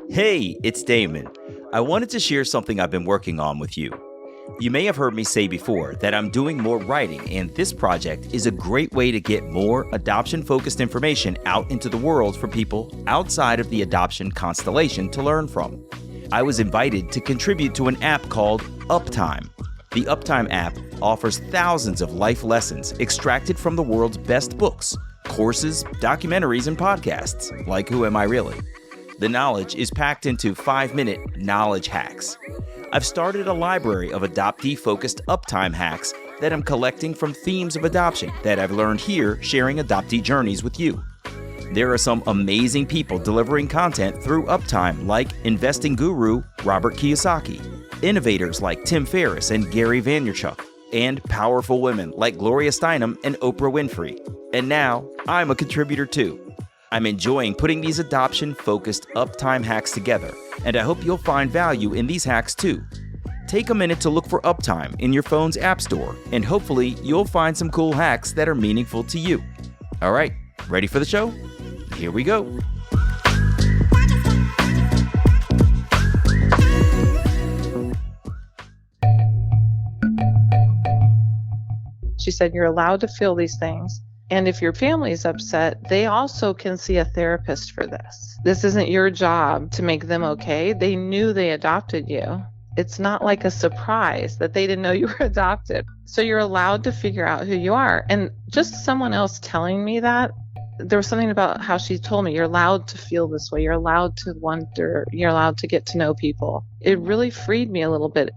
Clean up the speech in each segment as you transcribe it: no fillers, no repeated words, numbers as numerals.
Hey, it's Damon. I wanted to share something I've been working on with you. You may have heard me say before that I'm doing more writing, and this project is a great way to get more adoption-focused information out into the world for people outside of the adoption constellation to learn from. I was invited to contribute to an app called Uptime. The Uptime app offers thousands of life lessons extracted from the world's best books, courses, documentaries, and podcasts, like Who Am I Really? The knowledge is packed into 5-minute knowledge hacks. I've started a library of adoptee-focused Uptime hacks that I'm collecting from themes of adoption that I've learned here sharing adoptee journeys with you. There are some amazing people delivering content through Uptime like investing guru Robert Kiyosaki, innovators like Tim Ferriss and Gary Vaynerchuk, and powerful women like Gloria Steinem and Oprah Winfrey. And now, I'm a contributor too. I'm enjoying putting these adoption-focused Uptime hacks together, and I hope you'll find value in these hacks too. Take a minute to look for Uptime in your phone's app store, and hopefully you'll find some cool hacks that are meaningful to you. All right, ready for the show? Here we go. She said, you're allowed to feel these things. And if your family is upset, they also can see a therapist for this. This isn't your job to make them okay. They knew they adopted you. It's not like a surprise that they didn't know you were adopted. So you're allowed to figure out who you are. And just someone else telling me that, there was something about how she told me, you're allowed to feel this way. You're allowed to wonder. You're allowed to get to know people. It really freed me a little bit.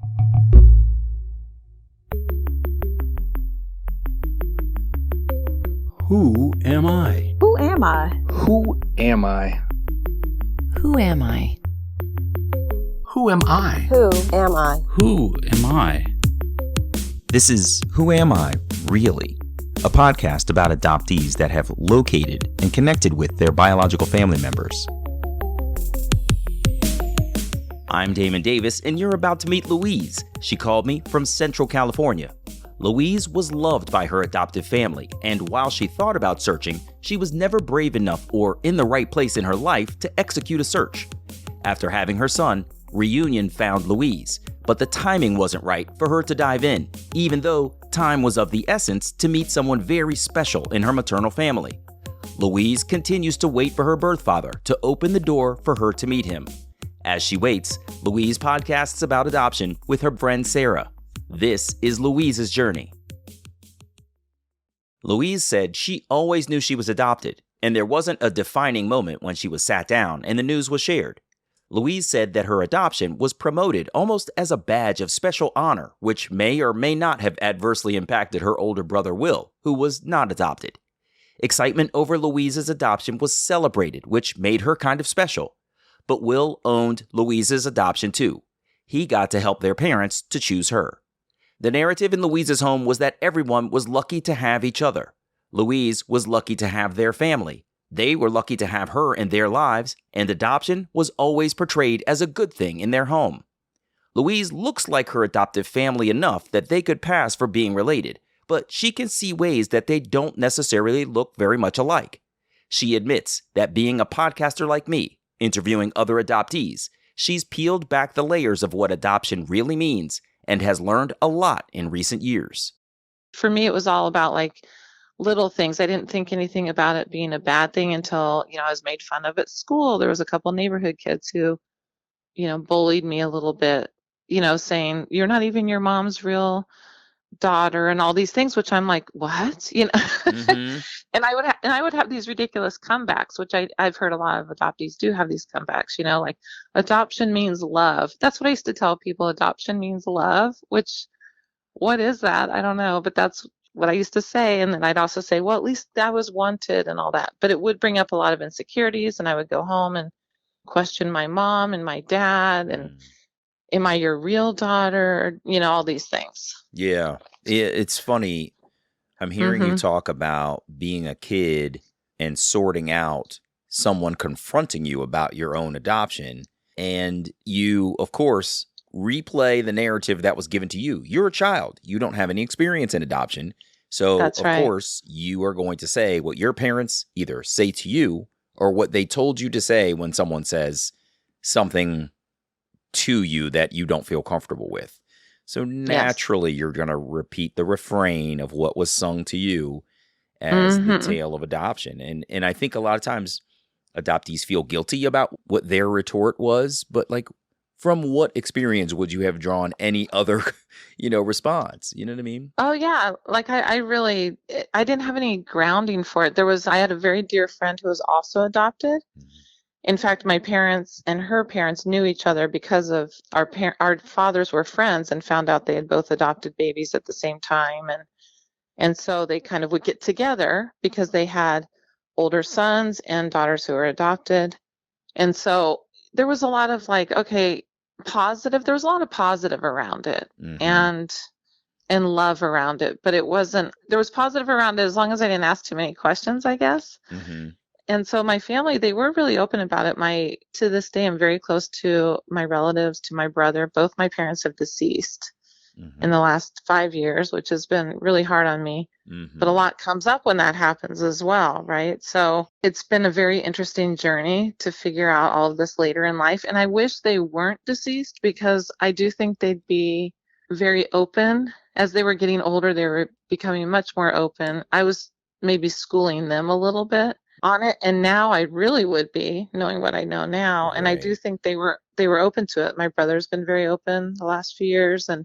Who am I? Who am I? Who am I? Who am I? Who am I? Who am I? Who am I? This is Who Am I, Really? A podcast about adoptees that have located and connected with their biological family members. I'm Damon Davis, and you're about to meet Louise. She called me from Central California. Louise was loved by her adoptive family, and while she thought about searching, she was never brave enough or in the right place in her life to execute a search. After having her son, Reunion found Louise, but the timing wasn't right for her to dive in, even though time was of the essence to meet someone very special in her maternal family. Louise continues to wait for her birth father to open the door for her to meet him. As she waits, Louise podcasts about adoption with her friend Sarah. This is Louise's journey. Louise said she always knew she was adopted, and there wasn't a defining moment when she was sat down and the news was shared. Louise said that her adoption was promoted almost as a badge of special honor, which may or may not have adversely impacted her older brother Will, who was not adopted. Excitement over Louise's adoption was celebrated, which made her kind of special. But Will owned Louise's adoption too. He got to help their parents to choose her. The narrative in Louise's home was that everyone was lucky to have each other. Louise was lucky to have their family. They were lucky to have her in their lives, and adoption was always portrayed as a good thing in their home. Louise looks like her adoptive family enough that they could pass for being related, but she can see ways that they don't necessarily look very much alike. She admits that being a podcaster like me, interviewing other adoptees, she's peeled back the layers of what adoption really means and has learned a lot in recent years. For me, it was all about like little things. I didn't think anything about it being a bad thing until, I was made fun of at school. There was a couple neighborhood kids who, bullied me a little bit, saying, you're not even your mom's real daughter and all these things, which I'm like, what? Mm-hmm. And I would have these ridiculous comebacks, which I've heard a lot of adoptees do have these comebacks, like adoption means love. That's what I used to tell people. Adoption means love, which what is that? I don't know, but that's what I used to say. And then I'd also say, well, at least I was wanted and all that, but it would bring up a lot of insecurities. And I would go home and question my mom and my dad and am I your real daughter? All these things. Yeah, it's funny. I'm hearing you talk about being a kid and sorting out someone confronting you about your own adoption. And you, of course, replay the narrative that was given to you. You're a child. You don't have any experience in adoption. So, That's of right. course, you are going to say what your parents either say to you or what they told you to say when someone says something to you that you don't feel comfortable with. So naturally, you're going to repeat the refrain of what was sung to you as the tale of adoption. And I think a lot of times adoptees feel guilty about what their retort was, but like, from what experience would you have drawn any other, response? You know what I mean? Oh yeah. Like I didn't have any grounding for it. I had a very dear friend who was also adopted. In fact, my parents and her parents knew each other because of our fathers were friends and found out they had both adopted babies at the same time. And so they kind of would get together because they had older sons and daughters who were adopted. And so there was a lot of like, okay, positive. There was a lot of positive around it and love around it, but there was positive around it as long as I didn't ask too many questions, I guess. And so my family, they were really open about it. To this day, I'm very close to my relatives, to my brother. Both my parents have deceased in the last 5 years, which has been really hard on me. But a lot comes up when that happens as well, right? So it's been a very interesting journey to figure out all of this later in life. And I wish they weren't deceased because I do think they'd be very open. As they were getting older, they were becoming much more open. I was maybe schooling them a little bit on it, and now I really would be, knowing what I know now. And I do think they were open to it. My brother's been very open the last few years, and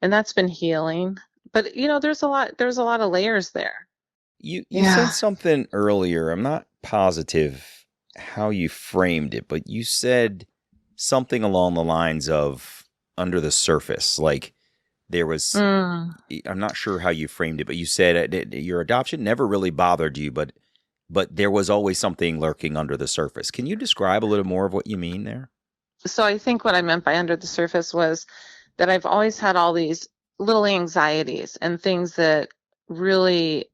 that's been healing. But there's a lot of layers there. You said something earlier. I'm not positive how you framed it, but you said something along the lines of under the surface, like there was. I'm not sure how you framed it, but you said your adoption never really bothered you, but there was always something lurking under the surface. Can you describe a little more of what you mean there? So I think what I meant by under the surface was that I've always had all these little anxieties and things that really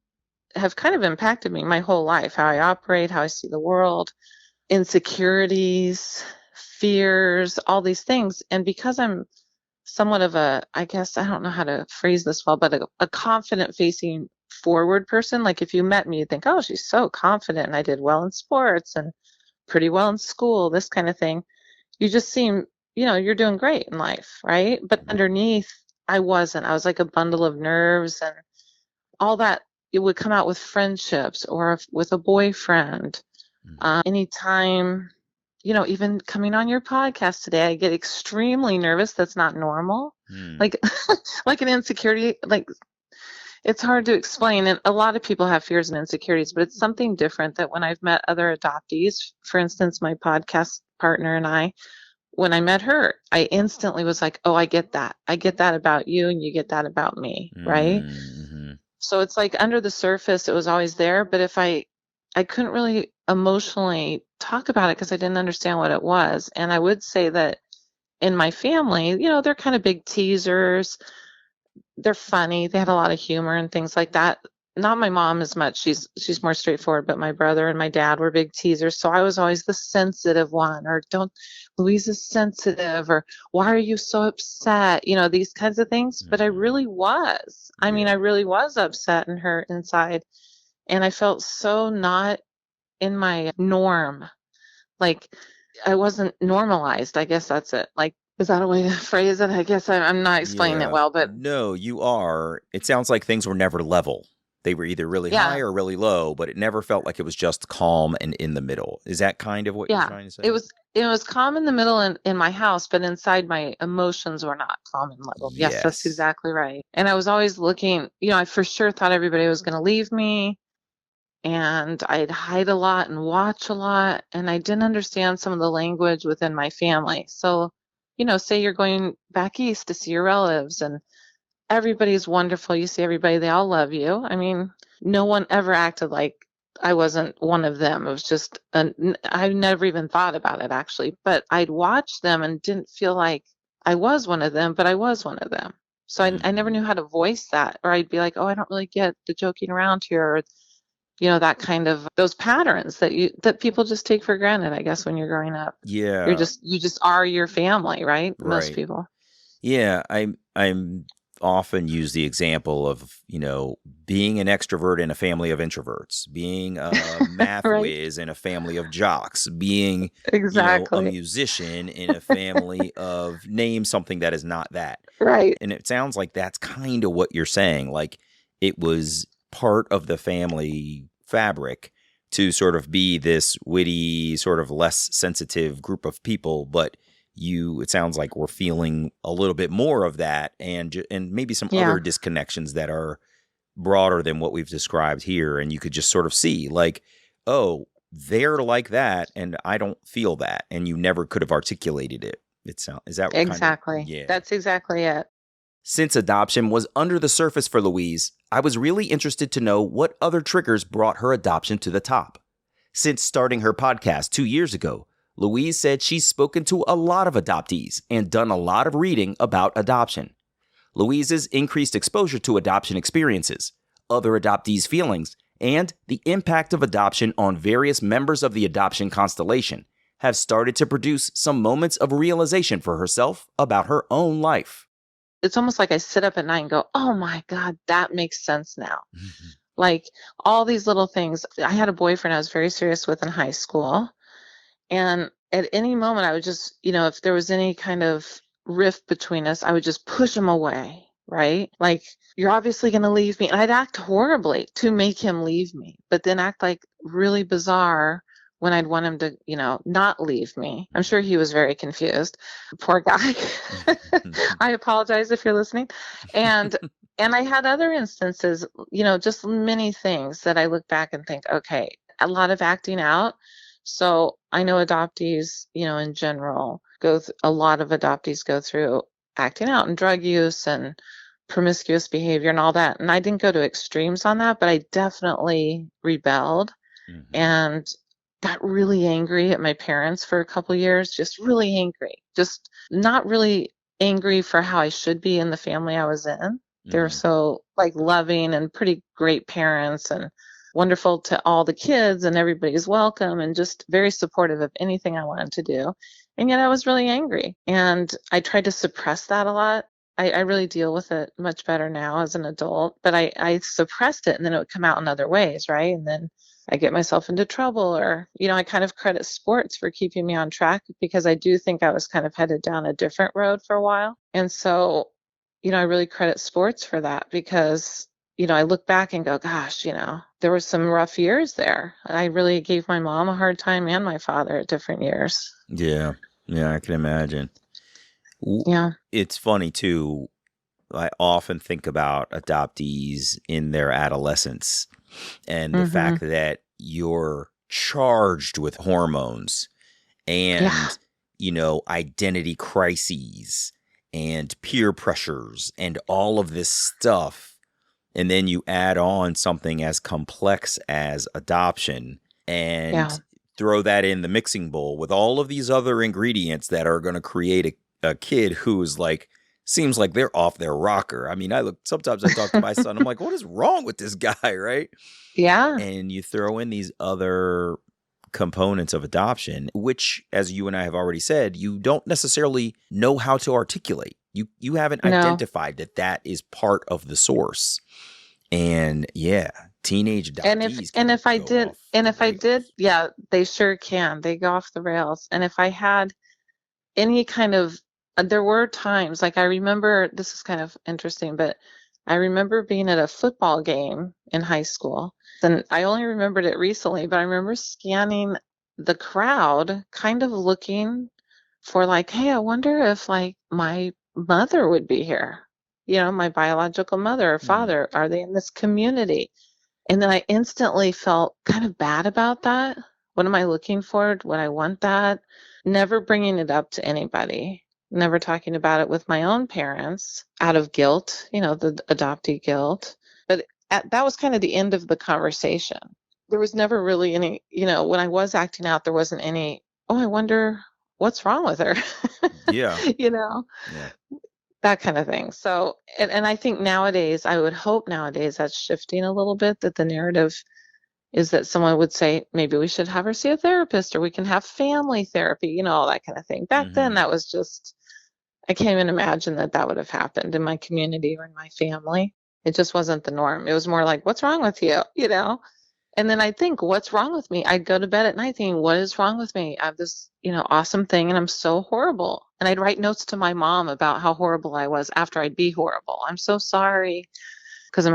have kind of impacted me my whole life, how I operate, how I see the world, insecurities, fears, all these things. And because I'm somewhat of I guess I don't know how to phrase this well, but a confident facing forward person. Like if you met me, you'd think, oh, she's so confident and I did well in sports and pretty well in school, this kind of thing. You just seem, you're doing great in life, right? But underneath, I wasn't. I was like a bundle of nerves and all that. It would come out with friendships or with a boyfriend. Anytime, even coming on your podcast today, I get extremely nervous. That's not normal. Like, like an insecurity, like it's hard to explain. And a lot of people have fears and insecurities, but it's something different that when I've met other adoptees, for instance, my podcast partner and I, when I met her, I instantly was like, oh, I get that. I get that about you and you get that about me, right? So it's like under the surface, it was always there. But if I couldn't really emotionally talk about it because I didn't understand what it was. And I would say that in my family, they're kind of big teasers. They're funny. They had a lot of humor and things like that. Not my mom as much. She's more straightforward, but my brother and my dad were big teasers. So I was always the sensitive one, or Louise is sensitive, or why are you so upset? These kinds of things. But I really was. I mean, I really was upset and hurt inside. And I felt so not in my norm. Like I wasn't normalized. I guess that's it. Like, is that a way to phrase it? I guess I'm not explaining it well, but no, you are. It sounds like things were never level. They were either really high or really low, but it never felt like it was just calm and in the middle. Is that kind of what you're trying to say? It was calm in the middle in my house, but inside my emotions were not calm and level. Yes, that's exactly right. And I was always looking, I for sure thought everybody was going to leave me. And I'd hide a lot and watch a lot. And I didn't understand some of the language within my family. So, say you're going back east to see your relatives and everybody's wonderful. You see everybody, they all love you. I mean, no one ever acted like I wasn't one of them. It was just, I never even thought about it actually, but I'd watch them and didn't feel like I was one of them, but I was one of them. So I never knew how to voice that, or I'd be like, oh, I don't really get the joking around here, or, that kind of those patterns that people just take for granted, I guess, when you're growing up. Yeah. You just are your family, right? Most people. Yeah. I'm often use the example of, being an extrovert in a family of introverts, being a math Right. whiz in a family of jocks, being, a Exactly. musician in a family of name something that is not that. Right. And it sounds like that's kind of what you're saying. Like it was part of the family fabric to sort of be this witty, sort of less sensitive group of people, but it sounds like we're feeling a little bit more of that and maybe some Yeah. other disconnections that are broader than what we've described here. And you could just sort of see like, oh, they're like that and I don't feel that. And you never could have articulated it. Is that Exactly. Yeah. That's exactly it. Since adoption was under the surface for Louise, I was really interested to know what other triggers brought her adoption to the top. Since starting her podcast 2 years ago, Louise said she's spoken to a lot of adoptees and done a lot of reading about adoption. Louise's increased exposure to adoption experiences, other adoptees' feelings, and the impact of adoption on various members of the adoption constellation have started to produce some moments of realization for herself about her own life. It's almost like I sit up at night and go, oh my God, that makes sense now. Like all these little things. I had a boyfriend I was very serious with in high school. And at any moment, I would just, if there was any kind of rift between us, I would just push him away, right? Like, you're obviously going to leave me. And I'd act horribly to make him leave me, but then act like really bizarre when I'd want him to, not leave me. I'm sure he was very confused. Poor guy. I apologize if you're listening. And I had other instances, just many things that I look back and think, okay, a lot of acting out. So I know adoptees, in general, a lot of adoptees go through acting out and drug use and promiscuous behavior and all that. And I didn't go to extremes on that, but I definitely rebelled and got really angry at my parents for a couple years, just really angry, just not really angry for how I should be in the family I was in. They were so loving and pretty great parents and wonderful to all the kids and everybody's welcome and just very supportive of anything I wanted to do. And yet I was really angry and I tried to suppress that a lot. I really deal with it much better now as an adult, but I suppressed it and then it would come out in other ways, right? And then I get myself into trouble or, I kind of credit sports for keeping me on track because I do think I was kind of headed down a different road for a while. And so, I really credit sports for that because I look back and go, gosh, there were some rough years there. I really gave my mom a hard time and my father at different years. Yeah. Yeah, I can imagine. Yeah. It's funny, too. I often think about adoptees in their adolescence and the fact that you're charged with hormones and, identity crises and peer pressures and all of this stuff. And then you add on something as complex as adoption and throw that in the mixing bowl with all of these other ingredients that are going to create a kid who's seems like they're off their rocker. I mean, sometimes I talk to my son, I'm like, what is wrong with this guy, right? Yeah. And you throw in these other components of adoption, which, as you and I have already said, you don't necessarily know how to articulate. You haven't identified that is part of the source. And teenage adoptees. And if I did, they sure can. They go off the rails. And if I had any kind of, there were times, I remember, this is kind of interesting, but I remember being at a football game in high school. And I only remembered it recently, but I remember scanning the crowd, kind of looking for hey, I wonder if my mother would be here. My biological mother or father, are they in this community? And then I instantly felt kind of bad about that. What am I looking for? Would I want that? Never bringing it up to anybody. Never talking about it with my own parents out of guilt, the adoptee guilt. But that was kind of the end of the conversation. There was never really any, when I was acting out, there wasn't any, oh, I wonder what's wrong with her. Yeah. That kind of thing. So, and I think nowadays, I would hope nowadays that's shifting a little bit, that the narrative is that someone would say, maybe we should have her see a therapist or we can have family therapy, all that kind of thing. Back then, that was just, I can't even imagine that that would have happened in my community or in my family. It just wasn't the norm. It was more like, what's wrong with you? And then I think, what's wrong with me? I'd go to bed at night thinking, what is wrong with me? I have this, awesome thing and I'm so horrible. And I'd write notes to my mom about how horrible I was after I'd be horrible. I'm so sorry. Because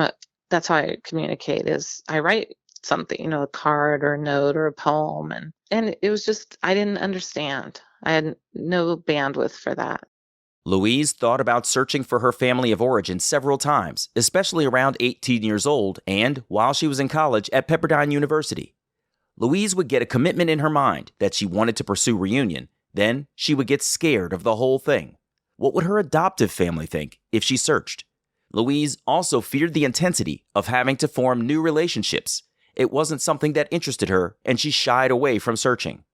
that's how I communicate is I write something, a card or a note or a poem. And it was just, I didn't understand. I had no bandwidth for that. Louise thought about searching for her family of origin several times, especially around 18 years old and while she was in college at Pepperdine University. Louise would get a commitment in her mind that she wanted to pursue reunion, then she would get scared of the whole thing. What would her adoptive family think if she searched? Louise also feared the intensity of having to form new relationships. It wasn't something that interested her, and she shied away from searching.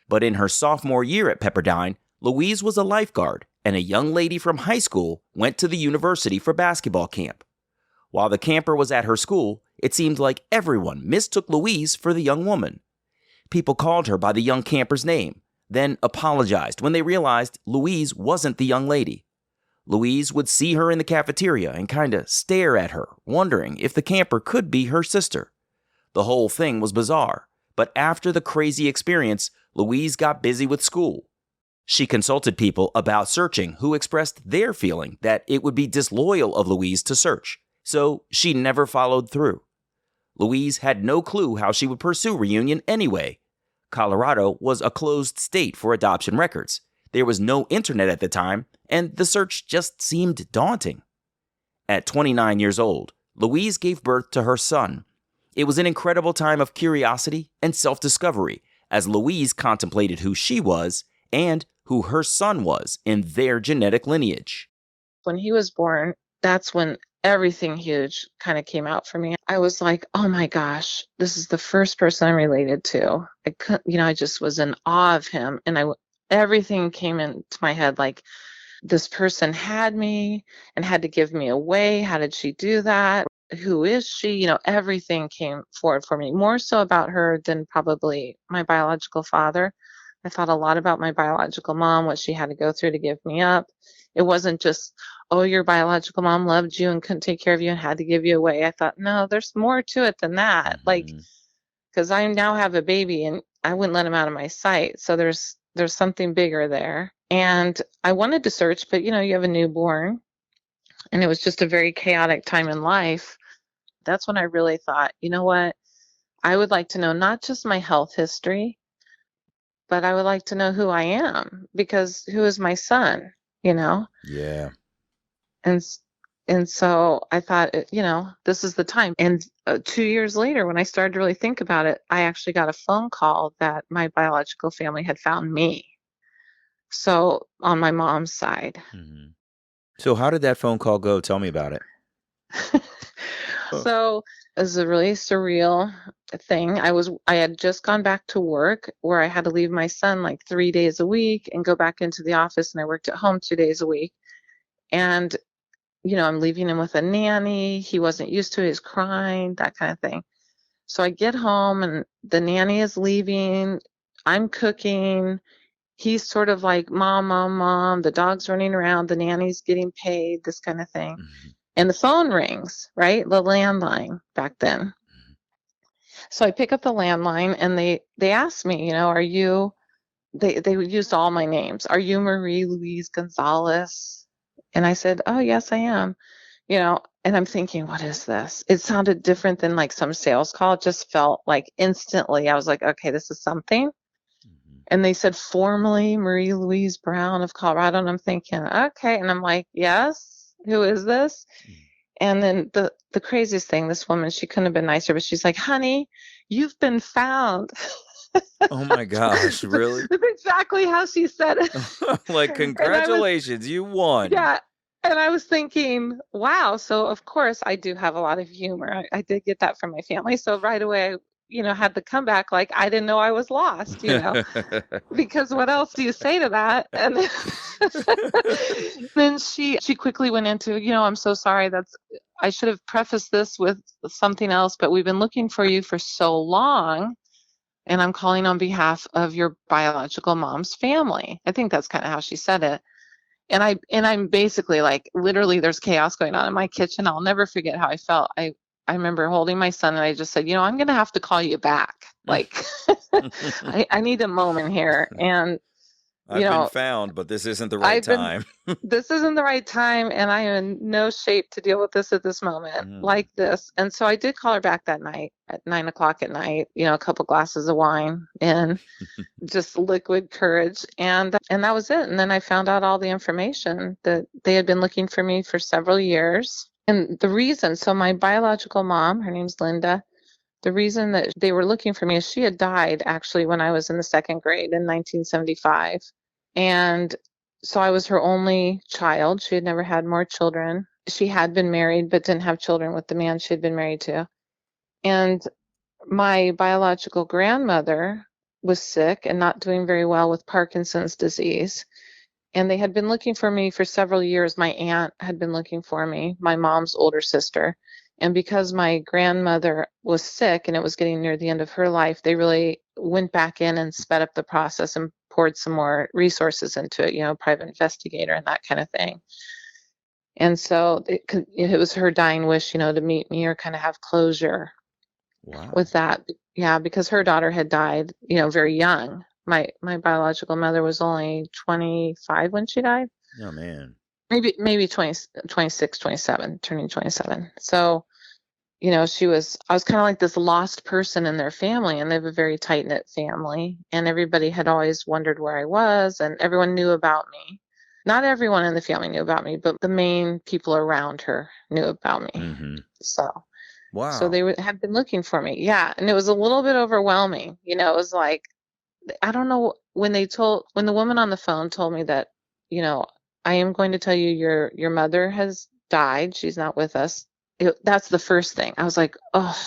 But in her sophomore year at Pepperdine, Louise was a lifeguard, and a young lady from high school went to the university for basketball camp. While the camper was at her school, it seemed like everyone mistook Louise for the young woman. People called her by the young camper's name, then apologized when they realized Louise wasn't the young lady. Louise would see her in the cafeteria and kinda stare at her, wondering if the camper could be her sister. The whole thing was bizarre, but after the crazy experience, Louise got busy with school. She consulted people about searching who expressed their feeling that it would be disloyal of Louise to search, so she never followed through. Louise had no clue how she would pursue reunion anyway. Colorado was a closed state for adoption records. There was no internet at the time, and the search just seemed daunting. At 29 years old, Louise gave birth to her son. It was an incredible time of curiosity and self-discovery as Louise contemplated who she was and who her son was in their genetic lineage. When he was born, that's when everything huge kind of came out for me. I was like, oh my gosh, this is the first person I'm related to. I just was in awe of him. And everything came into my head like, this person had me and had to give me away. How did she do that? Who is she? Everything came forward for me, more so about her than probably my biological father. I thought a lot about my biological mom, what she had to go through to give me up. It wasn't just, oh, your biological mom loved you and couldn't take care of you and had to give you away. I thought, no, there's more to it than that. Because I now have a baby and I wouldn't let him out of my sight. So there's something bigger there. And I wanted to search, but you have a newborn and it was just a very chaotic time in life. That's when I really thought, you know what? I would like to know not just my health history, but I would like to know who I am, because who is my son, Yeah. And so I thought, this is the time. And 2 years later, when I started to really think about it, I actually got a phone call that my biological family had found me. So on my mom's side. Mm-hmm. So how did that phone call go? Tell me about it. So it was a really surreal thing. I had just gone back to work where I had to leave my son like 3 days a week and go back into the office, and I worked at home 2 days a week. And, I'm leaving him with a nanny. He wasn't used to it. He was crying, that kind of thing. So I get home and the nanny is leaving. I'm cooking. He's sort of like, mom, mom, mom. The dog's running around. The nanny's getting paid, this kind of thing. Mm-hmm. And the phone rings, right? The landline back then. Mm-hmm. So I pick up the landline and they asked me, are you, they used all my names. Are you Marie Louise Gonzalez? And I said, oh, yes, I am. And I'm thinking, what is this? It sounded different than like some sales call. It just felt like instantly I was like, okay, this is something. Mm-hmm. And they said, formally Marie Louise Brown of Colorado. And I'm thinking, okay. And I'm like, yes. Who is this? And then the craziest thing, this woman, she couldn't have been nicer, but she's like, honey, you've been found. Oh my gosh, really? That's exactly how she said it. Like, congratulations, you won. Yeah. And I was thinking, wow. So of course I do have a lot of humor. I did get that from my family. So right away, had the comeback like I didn't know I was lost, because what else do you say to that? And then she quickly went into, I'm so sorry. I should have prefaced this with something else, but we've been looking for you for so long. And I'm calling on behalf of your biological mom's family. I think that's kind of how she said it. And I'm basically like, literally there's chaos going on in my kitchen. I'll never forget how I felt. I remember holding my son and I just said, I'm going to have to call you back. Like, I need a moment here. And, I've been found, but this isn't the right I've been, time. this isn't the right time. And I am in no shape to deal with this at this moment like this. And so I did call her back that night at 9 o'clock at night, a couple glasses of wine and just liquid courage. And that was it. And then I found out all the information that they had been looking for me for several years. And the reason, so my biological mom, her name's Linda, the reason that they were looking for me is she had died actually when I was in the second grade in 1975. And so I was her only child. She had never had more children. She had been married, but didn't have children with the man she had been married to. And my biological grandmother was sick and not doing very well with Parkinson's disease. And they had been looking for me for several years. My aunt had been looking for me, my mom's older sister. And because my grandmother was sick and it was getting near the end of her life, they really went back in and sped up the process and poured some more resources into it, private investigator and that kind of thing. And so it was her dying wish, to meet me or kind of have closure with that. Yeah, because her daughter had died, very young. My biological mother was only 25 when she died. Oh, man. Maybe 20, 26, 27, turning 27. So, I was kind of like this lost person in their family, and they have a very tight-knit family, and everybody had always wondered where I was, and everyone knew about me. Not everyone in the family knew about me, but the main people around her knew about me. Mm-hmm. So, wow. So they had been looking for me. Yeah, and it was a little bit overwhelming. It was like, I don't know, when the woman on the phone told me that, I am going to tell you your mother has died. She's not with us. That's the first thing. I was like, oh,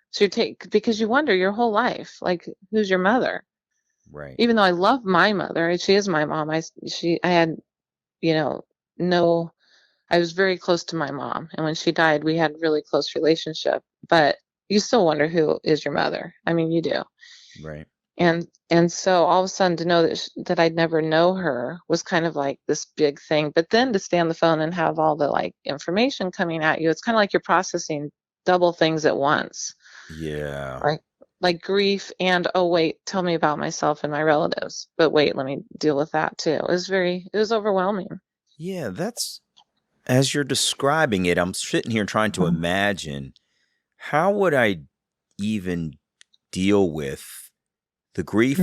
so because you wonder your whole life, like, who's your mother? Right. Even though I love my mother, she is my mom. I had, I was very close to my mom. And when she died, we had a really close relationship, but you still wonder who is your mother. I mean, you do. Right. And so all of a sudden to know that I'd never know her was kind of like this big thing. But then to stay on the phone and have all the like information coming at you, it's kind of like you're processing double things at once. Yeah. Like grief and, oh, wait, tell me about myself and my relatives. But wait, let me deal with that too. It was overwhelming. Yeah, as you're describing it, I'm sitting here trying to imagine how would I even deal with the grief,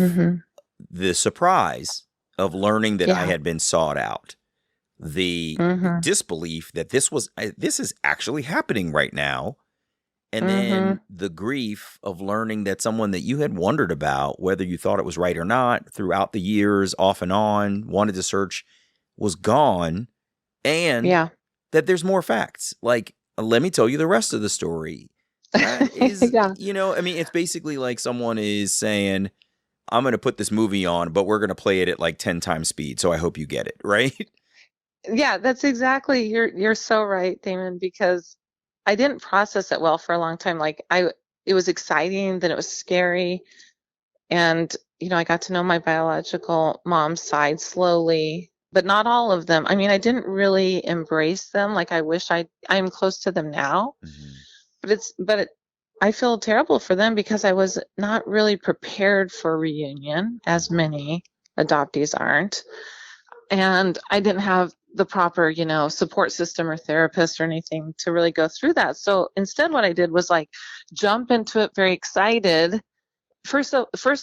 the surprise of learning that I had been sought out, the disbelief that this is actually happening right now, and then the grief of learning that someone that you had wondered about, whether you thought it was right or not, throughout the years, off and on, wanted to search, was gone, and that there's more facts. Like, let me tell you the rest of the story. That is, it's basically like someone is saying, I'm going to put this movie on, but we're going to play it at like 10 times speed. So I hope you get it. Right. Yeah, that's exactly. You're so right, Damon, because I didn't process it well for a long time. Like it was exciting, then it was scary. And, I got to know my biological mom's side slowly, but not all of them. I mean, I didn't really embrace them like I wish I'm close to them now. But I feel terrible for them because I was not really prepared for reunion, as many adoptees aren't. And I didn't have the proper, support system or therapist or anything to really go through that. So instead, what I did was like jump into it very excited. First,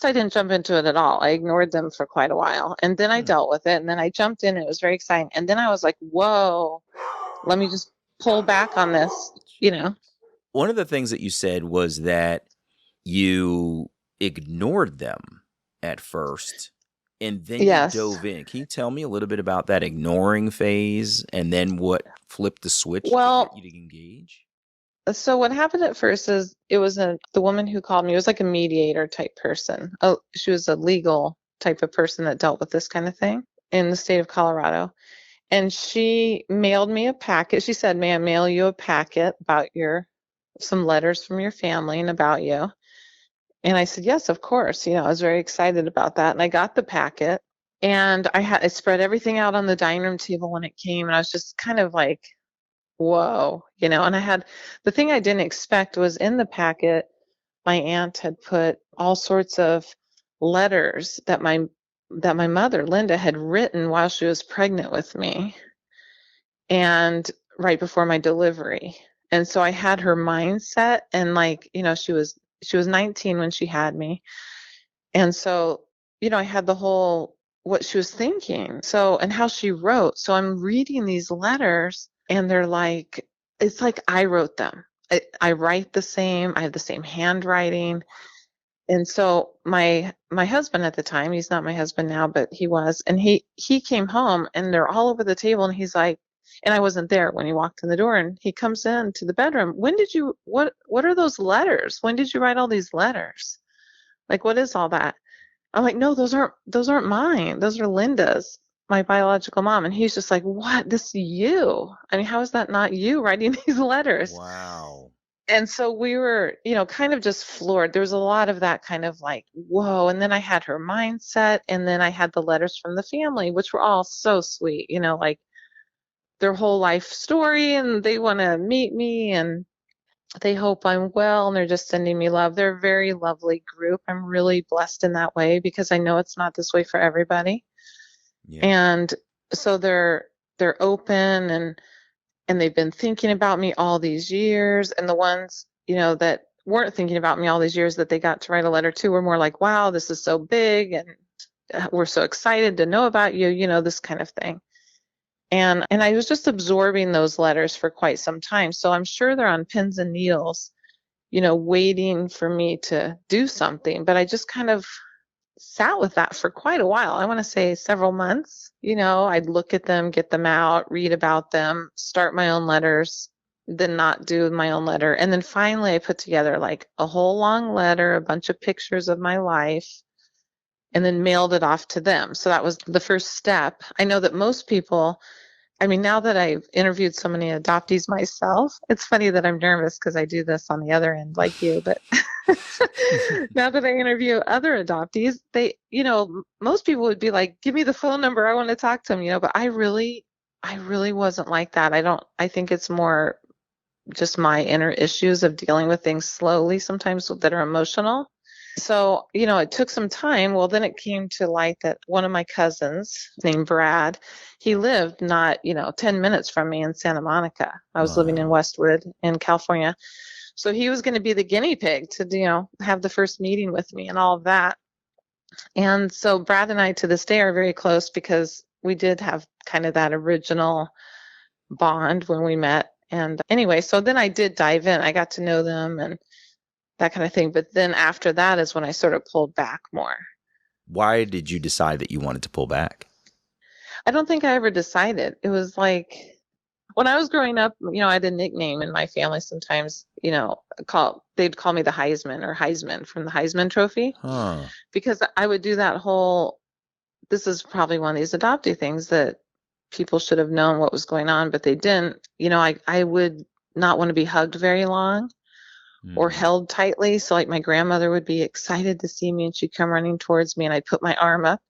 I didn't jump into it at all. I ignored them for quite a while. And then I dealt with it. And then I jumped in. And it was very exciting. And then I was like, whoa, let me just pull back on this, One of the things that you said was that you ignored them at first and then you dove in. Can you tell me a little bit about that ignoring phase and then what flipped the switch to get you to engage? So what happened at first is it was the woman who called me. It was like a mediator type person. Oh, she was a legal type of person that dealt with this kind of thing in the state of Colorado. And she mailed me a packet. She said, "May I mail you a packet about some letters from your family and about you?" And I said, "Yes, of course." I was very excited about that. And I got the packet And I spread everything out on the dining room table when it came, and I was just kind of like, whoa, and the thing I didn't expect was in the packet, my aunt had put all sorts of letters that my mother, Linda, had written while she was pregnant with me and right before my delivery. And so I had her mindset, and she was 19 when she had me. And so, I had the whole what she was thinking. So, and how she wrote. So I'm reading these letters, and they're like, it's like I wrote them. I write the same. I have the same handwriting. And so my husband at the time, he's not my husband now, but he was, and he came home, and they're all over the table, and he's like, and I wasn't there when he walked in the door, and he comes into the bedroom. What are those letters? When did you write all these letters? Like, what is all that? I'm like, no, those aren't mine. Those are Linda's, my biological mom. And he's just like, what? This is you? I mean, how is that not you writing these letters? Wow. And so we were, kind of just floored. There was a lot of that kind of like, whoa. And then I had her mindset, and then I had the letters from the family, which were all so sweet, like their whole life story, and they want to meet me, and they hope I'm well, and they're just sending me love. They're a very lovely group. I'm really blessed in that way because I know it's not this way for everybody. Yeah. And so they're open, and they've been thinking about me all these years. And the ones, that weren't thinking about me all these years that they got to write a letter to were more like, wow, this is so big, and we're so excited to know about you, this kind of thing. And I was just absorbing those letters for quite some time. So I'm sure they're on pins and needles, waiting for me to do something. But I just kind of sat with that for quite a while. I want to say several months. I'd look at them, get them out, read about them, start my own letters, then not do my own letter. And then finally I put together like a whole long letter, a bunch of pictures of my life, and then mailed it off to them. So that was the first step. I know that most people, I mean, now that I've interviewed so many adoptees myself, it's funny that I'm nervous because I do this on the other end like you, but now that I interview other adoptees, they, most people would be like, give me the phone number. I want to talk to them, but I really wasn't like that. I think it's more just my inner issues of dealing with things slowly, sometimes that are emotional. So, it took some time. Well, then it came to light that one of my cousins named Brad, he lived not, 10 minutes from me in Santa Monica. I was living in Westwood in California. So he was going to be the guinea pig to, have the first meeting with me and all of that. And so Brad and I to this day are very close because we did have kind of that original bond when we met. And anyway, so then I did dive in. I got to know them and that kind of thing. But then after that is when I sort of pulled back more. Why did you decide that you wanted to pull back? I don't think I ever decided. It was like when I was growing up, I had a nickname in my family sometimes, they'd call me the Heisman or Heisman from the Heisman Trophy. Huh. Because I would do that whole, this is probably one of these adoptee things that people should have known what was going on, but they didn't. I would not want to be hugged very long. Or held tightly. So like my grandmother would be excited to see me and she'd come running towards me and I'd put my arm up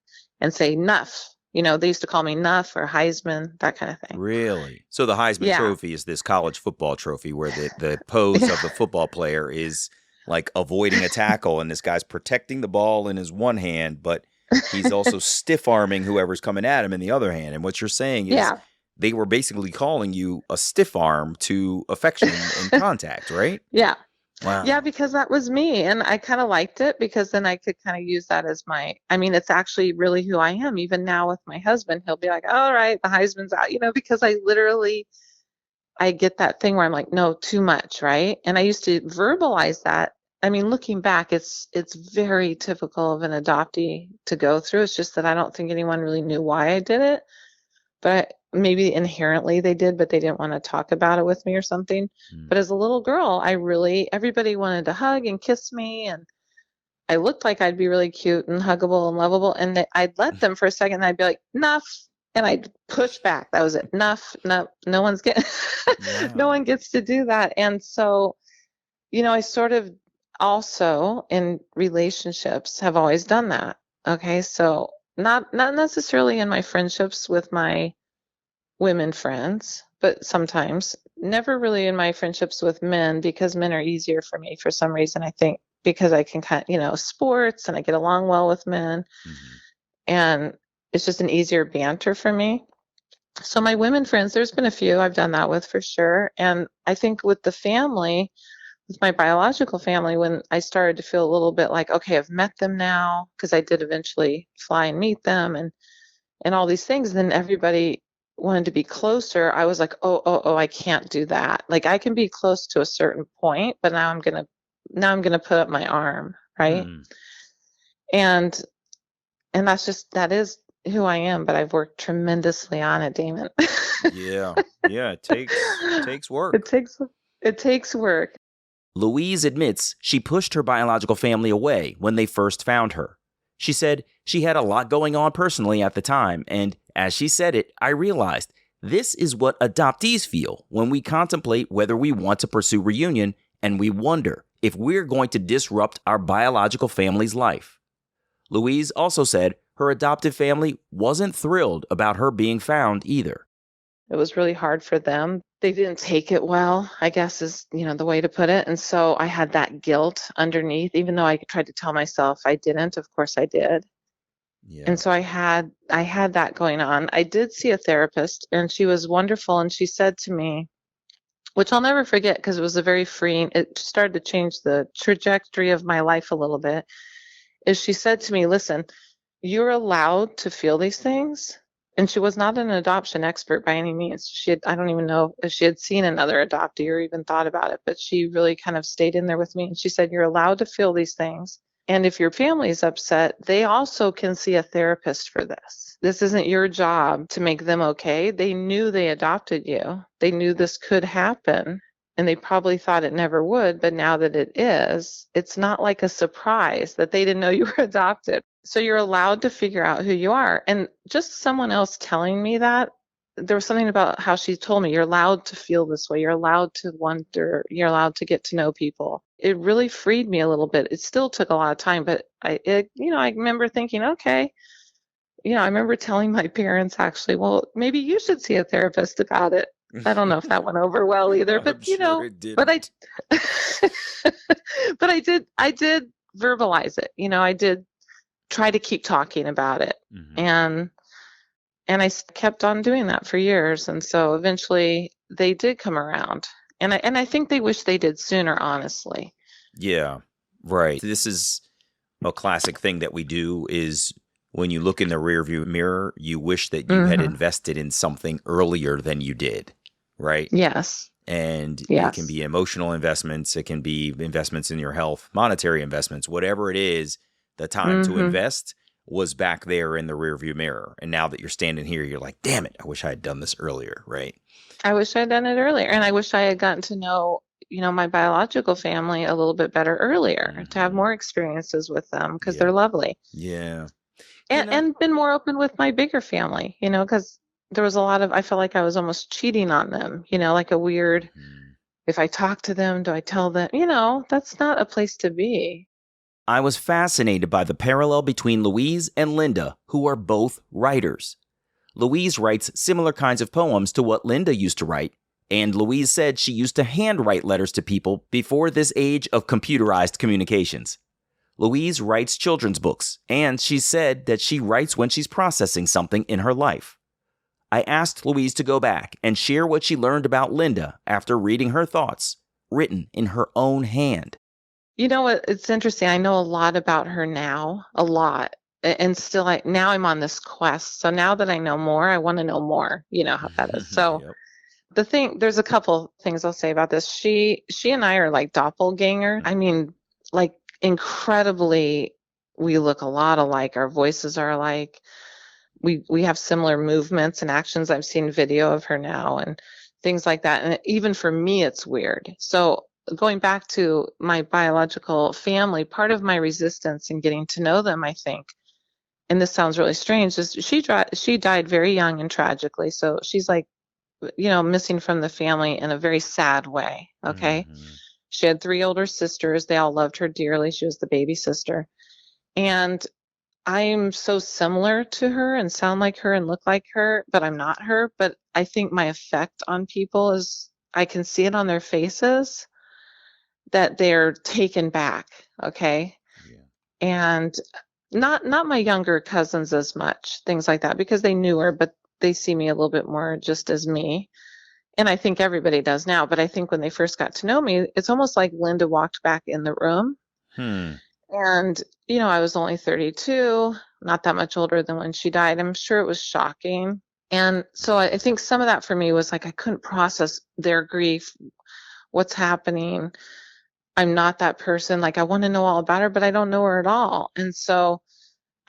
and say, Nuff. They used to call me Nuff or Heisman, that kind of thing. Really? So the Heisman Trophy is this college football trophy where the pose of the football player is like avoiding a tackle and this guy's protecting the ball in his one hand, but he's also stiff-arming whoever's coming at him in the other hand. And what you're saying is they were basically calling you a stiff arm to affection and contact, right? Yeah. Wow. Yeah, because that was me. And I kind of liked it because then I could kind of use that as it's actually really who I am. Even now with my husband, he'll be like, all right, the Heisman's out, because I get that thing where I'm like, no, too much, right? And I used to verbalize that. I mean, looking back, it's very typical of an adoptee to go through. It's just that I don't think anyone really knew why I did it. But maybe inherently they did, but they didn't want to talk about it with me or something. But as a little girl, everybody wanted to hug and kiss me. And I looked like I'd be really cute and huggable and lovable. And I'd let them for a second. And I'd be like, Nuff. And I'd push back. That was it. Nuff. No one's getting, no one gets to do that. And so, I sort of also in relationships have always done that. Okay. So Not necessarily in my friendships with my women friends, but sometimes. Never really in my friendships with men because men are easier for me for some reason. I think because I can sports and I get along well with men Hmm. and it's just an easier banter for me. So my women friends, there's been a few I've done that with for sure. And I think with the family, with my biological family, when I started to feel a little bit like, okay, I've met them now, because I did eventually fly and meet them and all these things, then everybody wanted to be closer. I was like, oh, I can't do that. Like I can be close to a certain point, but now I'm gonna put up my arm, right? Hmm. And that is who I am, but I've worked tremendously on it, Damon. Yeah. Yeah. It takes It work. takes it takes work. Louise admits she pushed her biological family away when they first found her. She said she had a lot going on personally at the time, and as she said it, I realized this is what adoptees feel when we contemplate whether we want to pursue reunion and we wonder if we're going to disrupt our biological family's life. Louise also said her adoptive family wasn't thrilled about her being found either. It was really hard for them. They didn't take it well, I guess is, the way to put it. And so I had that guilt underneath, even though I tried to tell myself I didn't. Of course I did. Yeah. And so I had that going on. I did see a therapist and she was wonderful. And she said to me, which I'll never forget because it was a very freeing, it started to change the trajectory of my life a little bit, is she said to me, listen, you're allowed to feel these things. And she was not an adoption expert by any means. I don't even know if she had seen another adoptee or even thought about it, but she really kind of stayed in there with me. And she said, you're allowed to feel these things. And if your family is upset, they also can see a therapist for this. This isn't your job to make them okay. They knew they adopted you. They knew this could happen. And they probably thought it never would, but now that it is, it's not like a surprise that they didn't know you were adopted. So you're allowed to figure out who you are. And just someone else telling me that, there was something about how she told me, you're allowed to feel this way. You're allowed to wonder. You're allowed to get to know people. It really freed me a little bit. It still took a lot of time, but I remember thinking, okay, I remember telling my parents actually, well, maybe you should see a therapist about it. I don't know if that went over well either, but I'm sure it but I, didn't. but I did verbalize it. I did try to keep talking about it, Hmm. and I kept on doing that for years, and so eventually they did come around, and I think they wish they did sooner, honestly. Yeah, right. This is a classic thing that we do is when you look in the rearview mirror, you wish that you had Hmm. invested in something earlier than you did, right? Yes, And it can yes, be emotional investments, it can be investments in your health, monetary investments, whatever it is, the time to hmm invest was back there in the rearview mirror. And now that you're standing here, you're like, damn it, I wish I had done this earlier, right? I wish I'd done it earlier, and I wish I had gotten to know, my biological family a little bit better earlier, to have Hmm. more experiences with them because they're Yep. lovely, Yeah. You know, and been more open with my bigger family, because there was a lot of, I felt like I was almost cheating on them, like a weird, mhm. if I talk to them, do I tell them, that's not a place to be. I was fascinated by the parallel between Louise and Linda, who are both writers. Louise writes similar kinds of poems to what Linda used to write, and Louise said she used to handwrite letters to people before this age of computerized communications. Louise writes children's books, and she said that she writes when she's processing something in her life. I asked Louise to go back and share what she learned about Linda after reading her thoughts, written in her own hand. You know what? It's interesting. I know a lot about her now, a lot. And still, now I'm on this quest. So now that I know more, I want to know more. You know how that is. So Yep. there's a couple things I'll say about this. She and I are like doppelganger. I mean, like incredibly, we look a lot alike. Our voices are alike. We have similar movements and actions. I've seen video of her now and things like that. And even for me, it's weird. So going back to my biological family, part of my resistance in getting to know them, I think, and this sounds really strange, is she died very young and tragically. So she's like, missing from the family in a very sad way. Okay. Hmm. She had three older sisters. They all loved her dearly. She was the baby sister. And I'm so similar to her and sound like her and look like her, but I'm not her. But I think my effect on people is I can see it on their faces that they're taken back. Okay. Yeah. And not my younger cousins as much, things like that, because they knew her, but they see me a little bit more just as me. And I think everybody does now. But I think when they first got to know me, it's almost like Linda walked back in the room. Hmm. And, I was only 32, not that much older than when she died. I'm sure it was shocking. And so I think some of that for me was like I couldn't process their grief, what's happening. I'm not that person. Like I want to know all about her, but I don't know her at all. And so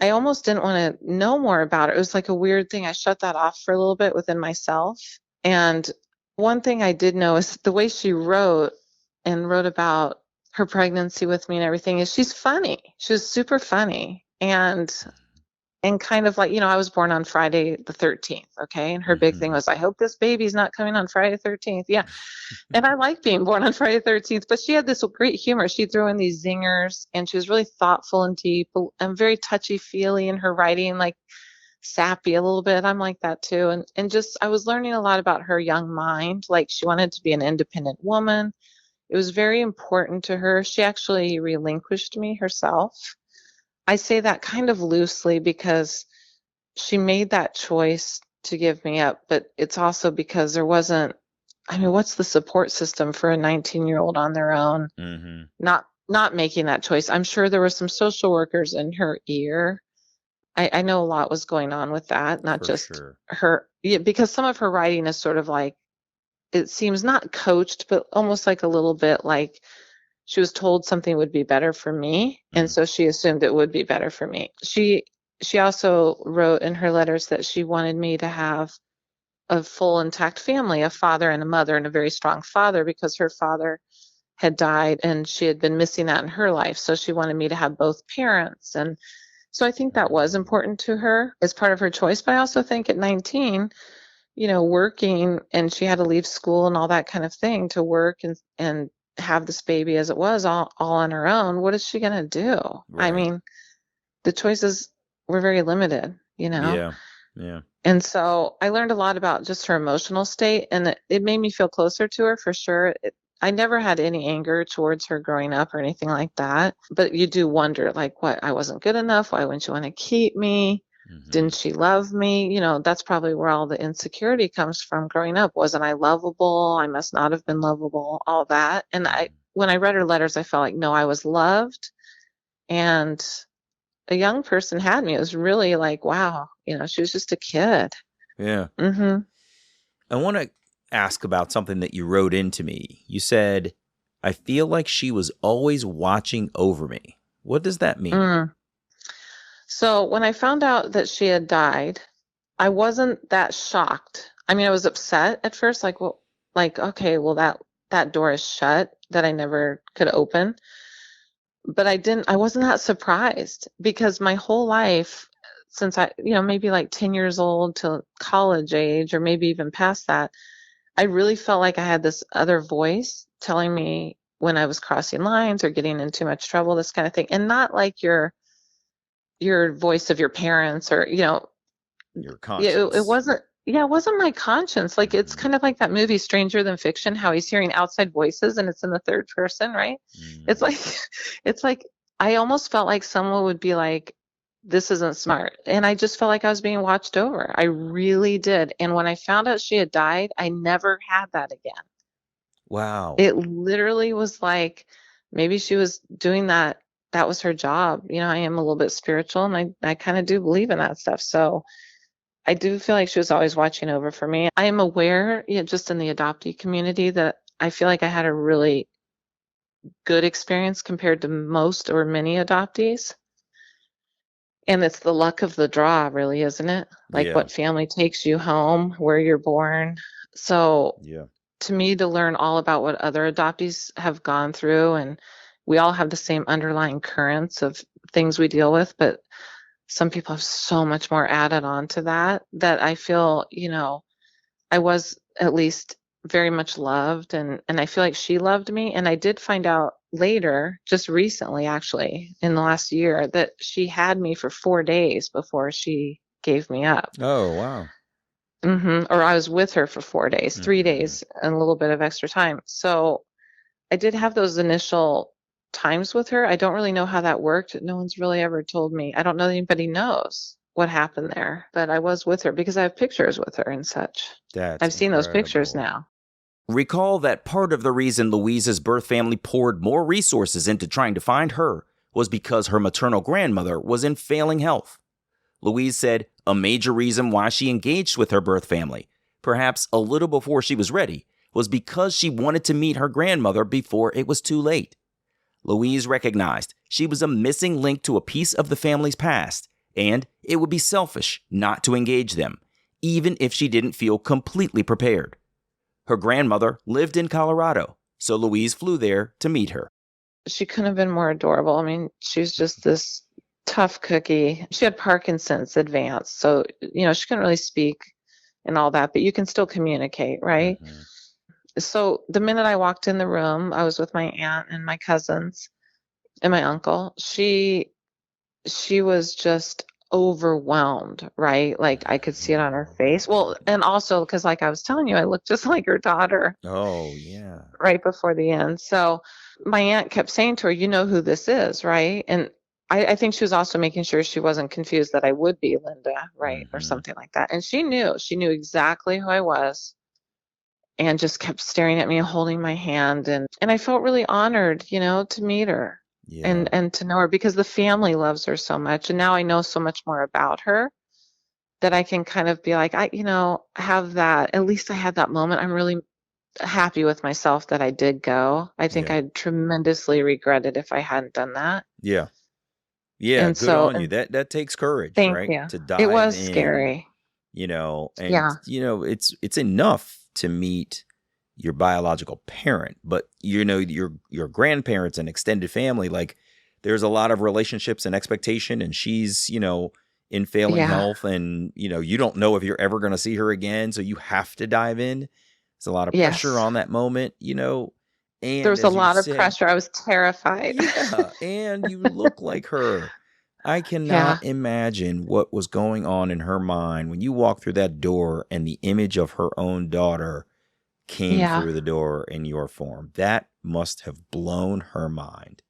I almost didn't want to know more about it. It was like a weird thing. I shut that off for a little bit within myself. And one thing I did know is the way she wrote about her pregnancy with me and everything is she's funny. She was super funny. And kind of like, I was born on Friday the 13th. Okay. And her big thing was, I hope this baby's not coming on Friday the 13th. Yeah. And I like being born on Friday the 13th, but she had this great humor. She threw in these zingers and she was really thoughtful and deep and very touchy feely in her writing, like sappy a little bit. I'm like that too. And just, I was learning a lot about her young mind. Like she wanted to be an independent woman. It was very important to her. She actually relinquished me herself. I say that kind of loosely because she made that choice to give me up, but it's also because there wasn't, what's the support system for a 19-year-old on their own? Mm-hmm. Not making that choice. I'm sure there were some social workers in her ear. I know a lot was going on with that, not For just sure. her, yeah, because some of her writing is sort of like, it seems not coached, but almost like a little bit like she was told something would be better for me, and so she assumed it would be better for me. She also wrote in her letters that she wanted me to have a full intact family, a father and a mother, and a very strong father because her father had died and she had been missing that in her life. So she wanted me to have both parents. And so I think that was important to her as part of her choice. But I also think at 19, working and she had to leave school and all that kind of thing to work and have this baby as it was all on her own. What is she going to do? I Right. mean, the choices were very limited, Yeah. Yeah. And so I learned a lot about just her emotional state and it made me feel closer to her for sure. I never had any anger towards her growing up or anything like that. But you do wonder, like, what? I wasn't good enough. Why wouldn't you want to keep me? Mm-hmm. Didn't she love me? That's probably where all the insecurity comes from growing up. Wasn't I lovable? I must not have been lovable, all that. And when I read her letters, I felt like, no, I was loved. And a young person had me. It was really like, wow, she was just a kid. Yeah. Mm-hmm. I want to ask about something that you wrote into me. You said, I feel like she was always watching over me. What does that mean? So when I found out that she had died, I wasn't that shocked. I mean, I was upset at first, like, well, okay, well that door is shut that I never could open. But I wasn't that surprised because my whole life since maybe like 10 years old to college age or maybe even past that, I really felt like I had this other voice telling me when I was crossing lines or getting in too much trouble, this kind of thing. And not like your voice of your parents or, Your it conscience. wasn't, yeah, it wasn't my conscience. Like it's kind of like that movie Stranger Than Fiction, how he's hearing outside voices and it's in the third person, right? It's like, it's like, I almost felt like someone would be like, this isn't smart. And I just felt like I was being watched over. I really did. And when I found out she had died, I never had that again. Wow. It literally was like maybe she was doing that. That was her job. I am a little bit spiritual and I kind of do believe in that stuff. So I do feel like she was always watching over for me. I am aware, just in the adoptee community, that I feel like I had a really good experience compared to most or many adoptees. And it's the luck of the draw, really, isn't it? Like Yeah. what family takes you home, where you're born. So Yeah. to me, to learn all about what other adoptees have gone through, and we all have the same underlying currents of things we deal with, but some people have so much more added on to that I feel, I was at least very much loved and I feel like she loved me. And I did find out later, just recently, actually, in the last year, that she had me for 4 days before she gave me up. Oh, wow. Or I was with her for 4 days, 3 days, Mhm. and a little bit of extra time. So I did have those initial times with her. I don't really know how that worked. No one's really ever told me. I don't know that anybody knows what happened there, but I was with her because I have pictures with her and such. That's I've seen those pictures incredible. now. Recall that part of the reason Louise's birth family poured more resources into trying to find her was because her maternal grandmother was in failing health. Louise said a major reason why she engaged with her birth family, perhaps a little before she was ready, was because she wanted to meet her grandmother before it was too late. Louise recognized she was a missing link to a piece of the family's past, and it would be selfish not to engage them, even if she didn't feel completely prepared. Her grandmother lived in Colorado, so Louise flew there to meet her. She couldn't have been more adorable. I mean, she was just this tough cookie. She had Parkinson's advanced, so, she couldn't really speak and all that, but you can still communicate, right? Mhm. So the minute I walked in the room, I was with my aunt and my cousins and my uncle. She was just overwhelmed, right? Like I could see it on her face. Well, and also because like I was telling you, I looked just like her daughter Oh, yeah. right before the end. So my aunt kept saying to her, "You know who this is, right?" And I think she was also making sure she wasn't confused that I would be Linda, right? Or Mhm. something like that. And she knew exactly who I was, and just kept staring at me and holding my hand. And I felt really honored, to meet her Yeah. and to know her because the family loves her so much. And now I know so much more about her that I can kind of be like, have that, at least I had that moment. I'm really happy with myself that I did go. I think Yeah. I'd tremendously regret it if I hadn't done that. Yeah. Yeah. And Good so, on you. and That takes courage, thank right? you. To It dive was in, scary. and Yeah. it's enough to meet your biological parent, but your grandparents and extended family, like there's a lot of relationships and expectation, and she's, in failing Yeah. health, and you don't know if you're ever going to see her again, so you have to dive in. There's a lot of pressure Yes. on that moment, There and was a as you lot of said, pressure. I was terrified. yeah, and you look like her. I Yeah. cannot imagine what was going on in her mind when you walked through that door and the image of her own daughter came Yeah. through the door in your form. That must have blown her mind.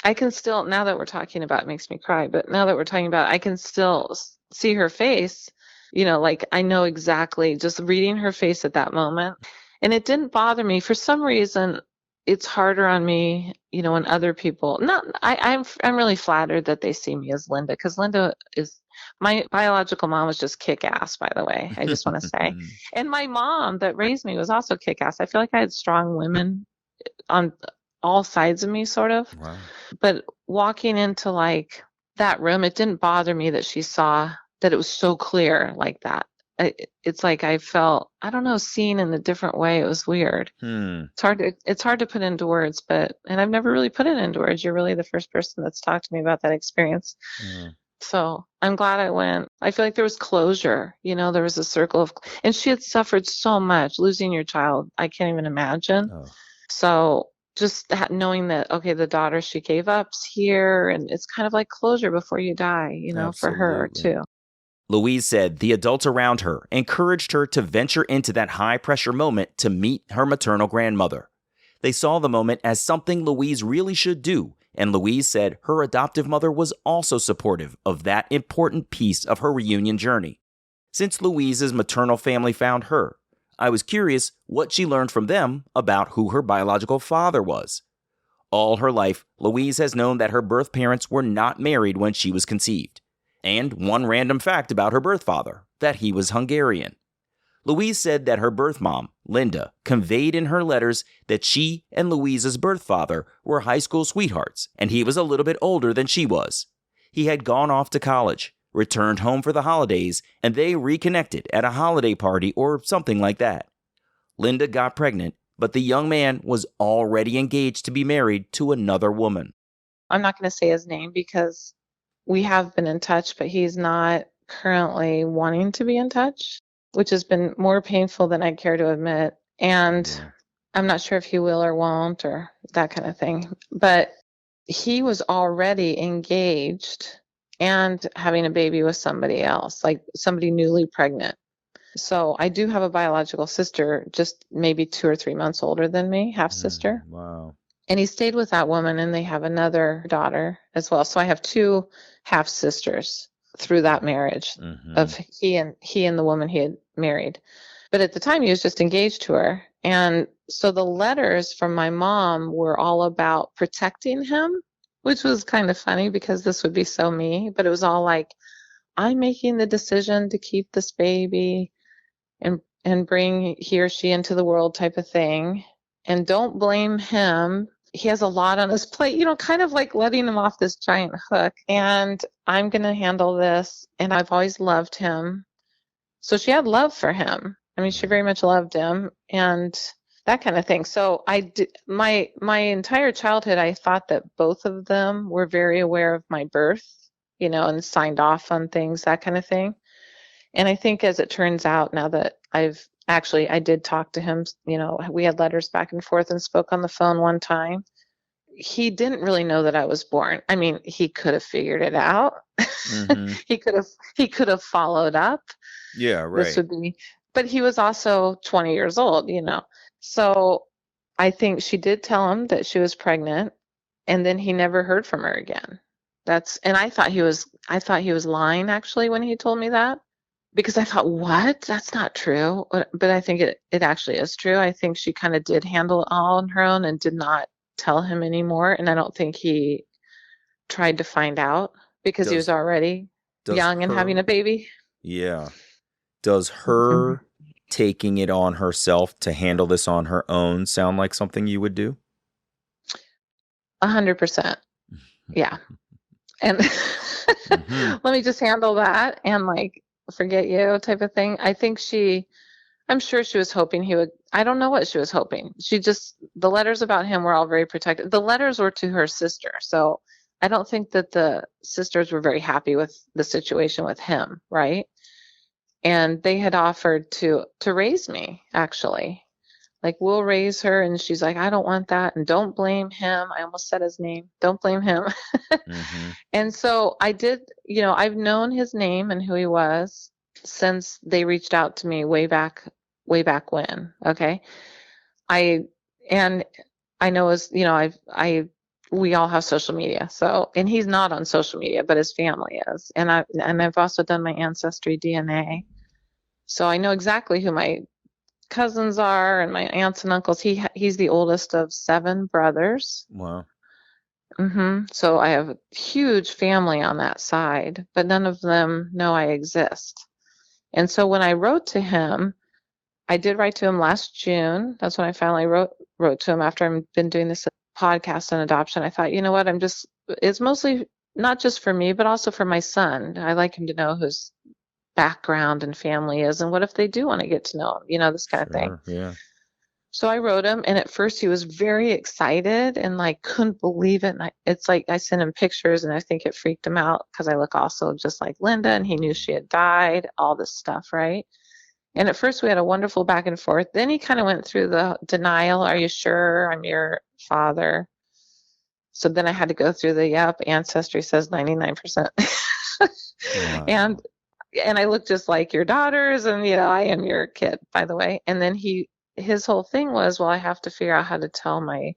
I can still, now that we're talking about it, makes me cry, but now that we're talking about it, I can still see her face, like I know exactly just reading her face at that moment. And it didn't bother me. For some reason, it's harder on me, when other people, not, I'm really flattered that they see me as Linda, because Linda is, my biological mom was just kick ass, by the way. I just want to say. And my mom that raised me was also kick ass. I feel like I had strong women on all sides of me, sort of. Wow. But walking into like that room, it didn't bother me that she saw that it was so clear like that. It's like I felt, I don't know, seen in a different way. It was weird. Hmm. It's hard to put into words, and I've never really put it into words. You're really the first person that's talked to me about that experience. Hmm. So I'm glad I went. I feel like there was closure. There was a circle of, and she had suffered so much. Losing your child, I can't even imagine. Oh, So just knowing that, okay, the daughter she gave up's here, and it's kind of like closure before you die, for her absolutely. too. Louise said the adults around her encouraged her to venture into that high-pressure moment to meet her maternal grandmother. They saw the moment as something Louise really should do, and Louise said her adoptive mother was also supportive of that important piece of her reunion journey. Since Louise's maternal family found her, I was curious what she learned from them about who her biological father was. All her life, Louise has known that her birth parents were not married when she was conceived. And one random fact about her birth father, that he was Hungarian. Louise said that her birth mom, Linda, conveyed in her letters that she and Louise's birth father were high school sweethearts, and he was a little bit older than she was. He had gone off to college, returned home for the holidays, and they reconnected at a holiday party or something like that. Linda got pregnant, but the young man was already engaged to be married to another woman. I'm not going to say his name because we have been in touch, but he's not currently wanting to be in touch, which has been more painful than I care to admit. And Yeah. I'm not sure if he will or won't or that kind of thing. But he was already engaged and having a baby with somebody else, like somebody newly pregnant. So I do have a biological sister, just maybe 2 or 3 months older than me, half sister. Wow. And he stayed with that woman, and they have another daughter as well. So I have 2 half sisters through that marriage of he and the woman he had married. But at the time, he was just engaged to her. And so the letters from my mom were all about protecting him, which was kind of funny because this would be so me. But it was all like, I'm making the decision to keep this baby and bring he or she into the world type of thing. And don't blame him. He has a lot on his plate, kind of like letting him off this giant hook. And I'm going to handle this. And I've always loved him. So she had love for him. I mean, she very much loved him and that kind of thing. So my entire childhood, I thought that both of them were very aware of my birth, and signed off on things, that kind of thing. And I think as it turns out now that I did talk to him, we had letters back and forth and spoke on the phone one time. He didn't really know that I was born. I mean, he could have figured it out. He could have followed up. Yeah, right. This would be, but he was also 20 years old, So I think she did tell him that she was pregnant, and then he never heard from her again. And I thought he was lying actually when he told me that, because I thought, what? That's not true. But I think it actually is true. I think she kind of did handle it all on her own and did not tell him anymore. And I don't think he tried to find out because he was already young and having a baby. Yeah. Does her taking it on herself to handle this on her own sound like something you would do? 100%. Yeah. And let me just handle that and like forget you type of thing. I'm sure she was hoping he would. I don't know what she was hoping. The letters about him were all very protected. The letters were to her sister. So I don't think that the sisters were very happy with the situation with him, right? And they had offered to raise me, actually. Like, we'll raise her. And she's like, I don't want that. And don't blame him. I almost said his name. Don't blame him. And so I did, I've known his name and who he was since they reached out to me way back when. Okay. I know we all have social media. So, and he's not on social media, but his family is. And I've also done my ancestry DNA. So I know exactly who my cousins are and my aunts and uncles. He's the oldest of 7 brothers. Wow. So I have a huge family on that side, but none of them know I exist. And so when I wrote to him, I did write to him last June. That's when I finally wrote to him after I've been doing this podcast on adoption. I thought, you know what, it's mostly not just for me, but also for my son. I like him to know whose background and family is, and what if they do want to get to know him, this kind of thing. Yeah. So I wrote him, and at first he was very excited and like couldn't believe it. And it's like I sent him pictures, and I think it freaked him out because I look also just like Linda, and he knew she had died, all this stuff, right? And at first we had a wonderful back and forth. Then he kind of went through the denial. Are you sure I'm your father? So then I had to go through the, ancestry says 99%. Wow. And I look just like your daughters, and, I am your kid, by the way. And then his whole thing was, well, I have to figure out how to tell my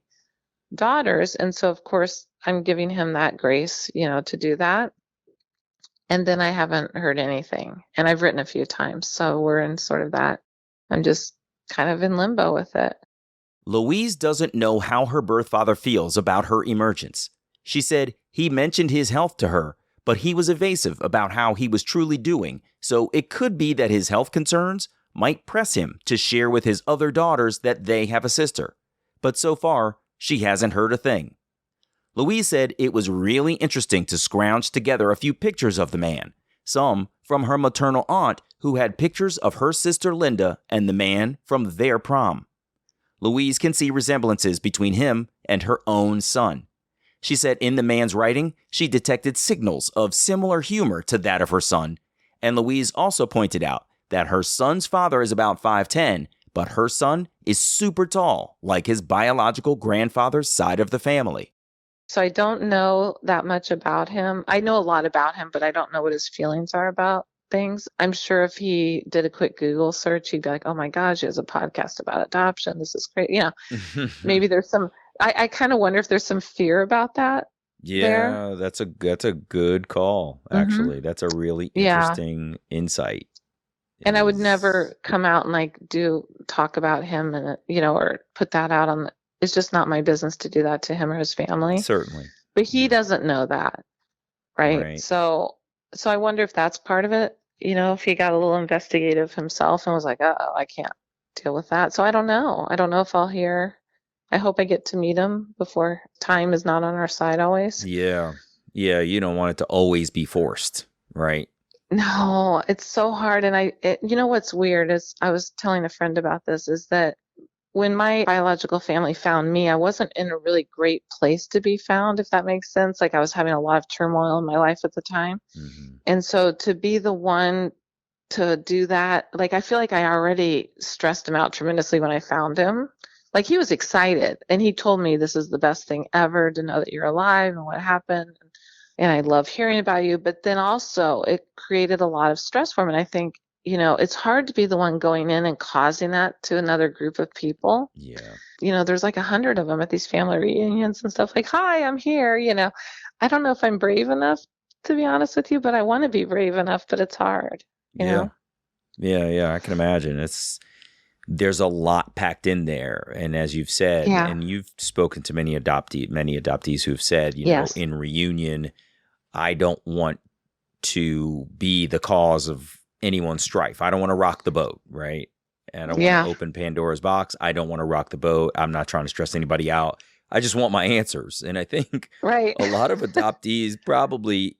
daughters. And so, of course, I'm giving him that grace, to do that. And then I haven't heard anything. And I've written a few times. So we're in sort of that. I'm just kind of in limbo with it. Louise doesn't know how her birth father feels about her emergence. She said he mentioned his health to her, but he was evasive about how he was truly doing. So it could be that his health concerns might press him to share with his other daughters that they have a sister. But so far, she hasn't heard a thing. Louise said it was really interesting to scrounge together a few pictures of the man, some from her maternal aunt who had pictures of her sister Linda and the man from their prom. Louise can see resemblances between him and her own son. She said in the man's writing, she detected signals of similar humor to that of her son, and Louise also pointed out that her son's father is about 5'10", but her son is super tall, like his biological grandfather's side of the family. So I don't know that much about him. I know a lot about him, but I don't know what his feelings are about things. I'm sure if he did a quick Google search, he'd be like, oh my gosh, he has a podcast about adoption. This is great. Maybe there's some, I kind of wonder if there's some fear about that there. Yeah, that's a good call, hmm actually. That's a really Yeah. interesting insight. And I would Is never come out and like talk about him and, or put that out on it's just not my business to do that to him or his family. certainly. But he Yeah. doesn't know that. Right. Right. So I wonder if that's part of it, if he got a little investigative himself and was like, oh, I can't deal with that. So I don't know. I don't know if I'll hear. I hope I get to meet him before time is not on our side always. Yeah. Yeah, you don't want it to always be forced, right? No, it's so hard. And what's weird is I was telling a friend about this is that when my biological family found me, I wasn't in a really great place to be found, if that makes sense. Like I was having a lot of turmoil in my life at the time. Mm-hmm. And so to be the one to do that, like I feel like I already stressed him out tremendously when I found him. Like he was excited and he told me this is the best thing ever to know that you're alive and what happened. And I love hearing about you. But then also it created a lot of stress for him. And I think, it's hard to be the one going in and causing that to another group of people. Yeah. There's like 100 of them at these family reunions and stuff like, hi, I'm here. I don't know if I'm brave enough, to be honest with you, but I want to be brave enough, but it's hard, you know? Yeah, I can imagine. There's a lot packed in there. And as you've said, Yeah. and you've spoken to many adoptees who've said, Yes. in reunion, I don't want to be the cause of anyone's strife. I don't want to rock the boat, right? And I don't want to open Pandora's box. I don't want to rock the boat. I'm not trying to stress anybody out. I just want my answers. And I think Right. a lot of adoptees probably,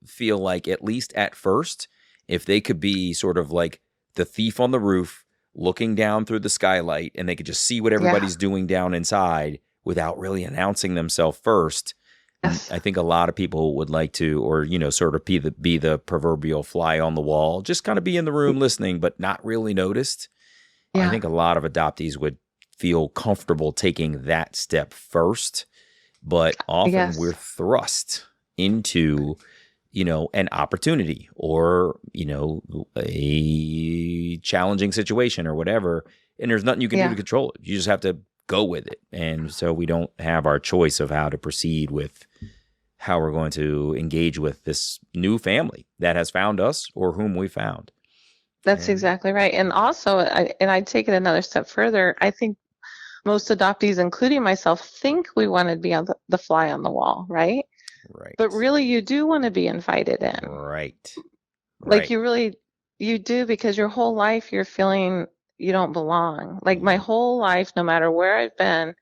feel like at least at first, if they could be sort of like the thief on the roof looking down through the skylight and they could just see what everybody's doing down inside without really announcing themselves first. Yes. I think a lot of people would like to, or, sort of be the proverbial fly on the wall, just kind of be in the room listening, but not really noticed. Yeah. I think a lot of adoptees would feel comfortable taking that step first, but often we're thrust into, an opportunity or, a challenging situation or whatever. And there's nothing you can do to control it. You just have to go with it. And so we don't have our choice of how to proceed with how we're going to engage with this new family that has found us or whom we found. That's exactly right. And also, I'd take it another step further. I think most adoptees, including myself, think we want to be on the fly on the wall, right? Right. But really, you do want to be invited in. Right. Like you do, because your whole life you're feeling you don't belong. Like my whole life, no matter where I've been,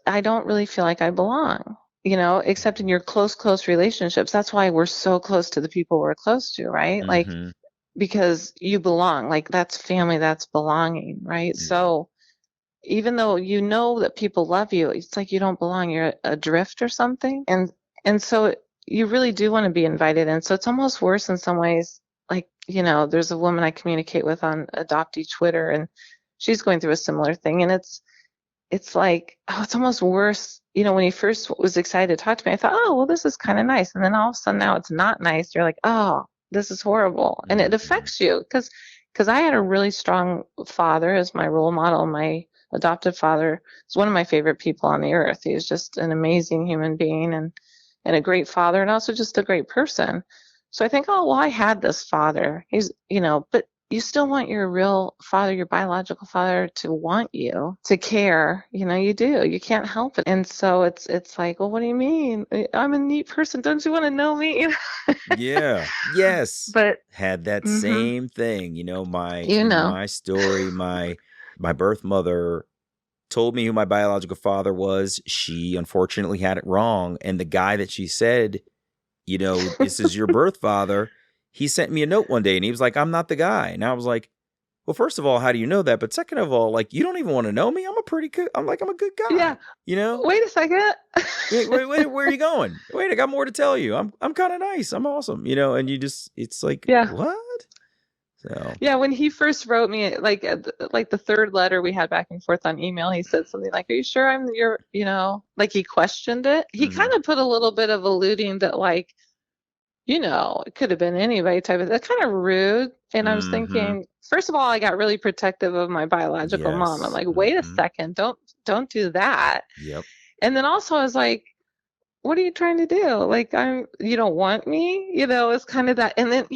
I don't really feel like I belong, except in your close relationships. That's why we're so close to the people we're close to, right? Mm-hmm. Like, because you belong, like that's family, that's belonging, right? Yeah. So even though you know that people love you, it's like you don't belong, you're adrift or something. And so you really do want to be invited in. So it's almost worse in some ways. Like, there's a woman I communicate with on adoptee Twitter, and she's going through a similar thing. And it's like, it's almost worse. When he first was excited to talk to me, I thought, oh, well, this is kind of nice. And then all of a sudden now it's not nice. You're like, oh, this is horrible. And it affects you because I had a really strong father as my role model. My adoptive father is one of my favorite people on the earth. He was just an amazing human being and a great father and also just a great person. So I think, oh, well, I had this father. He's, but you still want your real father, your biological father, to want you, to care. You do. You can't help it. And so it's like, well, what do you mean? I'm a neat person. Don't you want to know me? Yeah. Yes. But had that same thing. My story, my birth mother told me who my biological father was. She unfortunately had it wrong. And the guy that she said, this is your birth father, he sent me a note one day and he was like, I'm not the guy. And I was like, well, first of all, how do you know that? But second of all, like, you don't even want to know me. I'm a good guy. Yeah. Wait a second. wait, where are you going? Wait, I got more to tell you. I'm kind of nice. I'm awesome. And you just, it's like, what? So, Yeah, when he first wrote me, like the third letter we had back and forth on email, he said something like, "Are you sure I'm your, like he questioned it." He mhm, kind of put a little bit of alluding that like, it could have been anybody type of, that's kind of rude. And I was mhm, thinking, first of all, I got really protective of my biological mom. I'm yes, like, wait a mhm, second, don't do that. yep, And then also I was like, what are you trying to do? Like, you don't want me? It's kind of that. And then,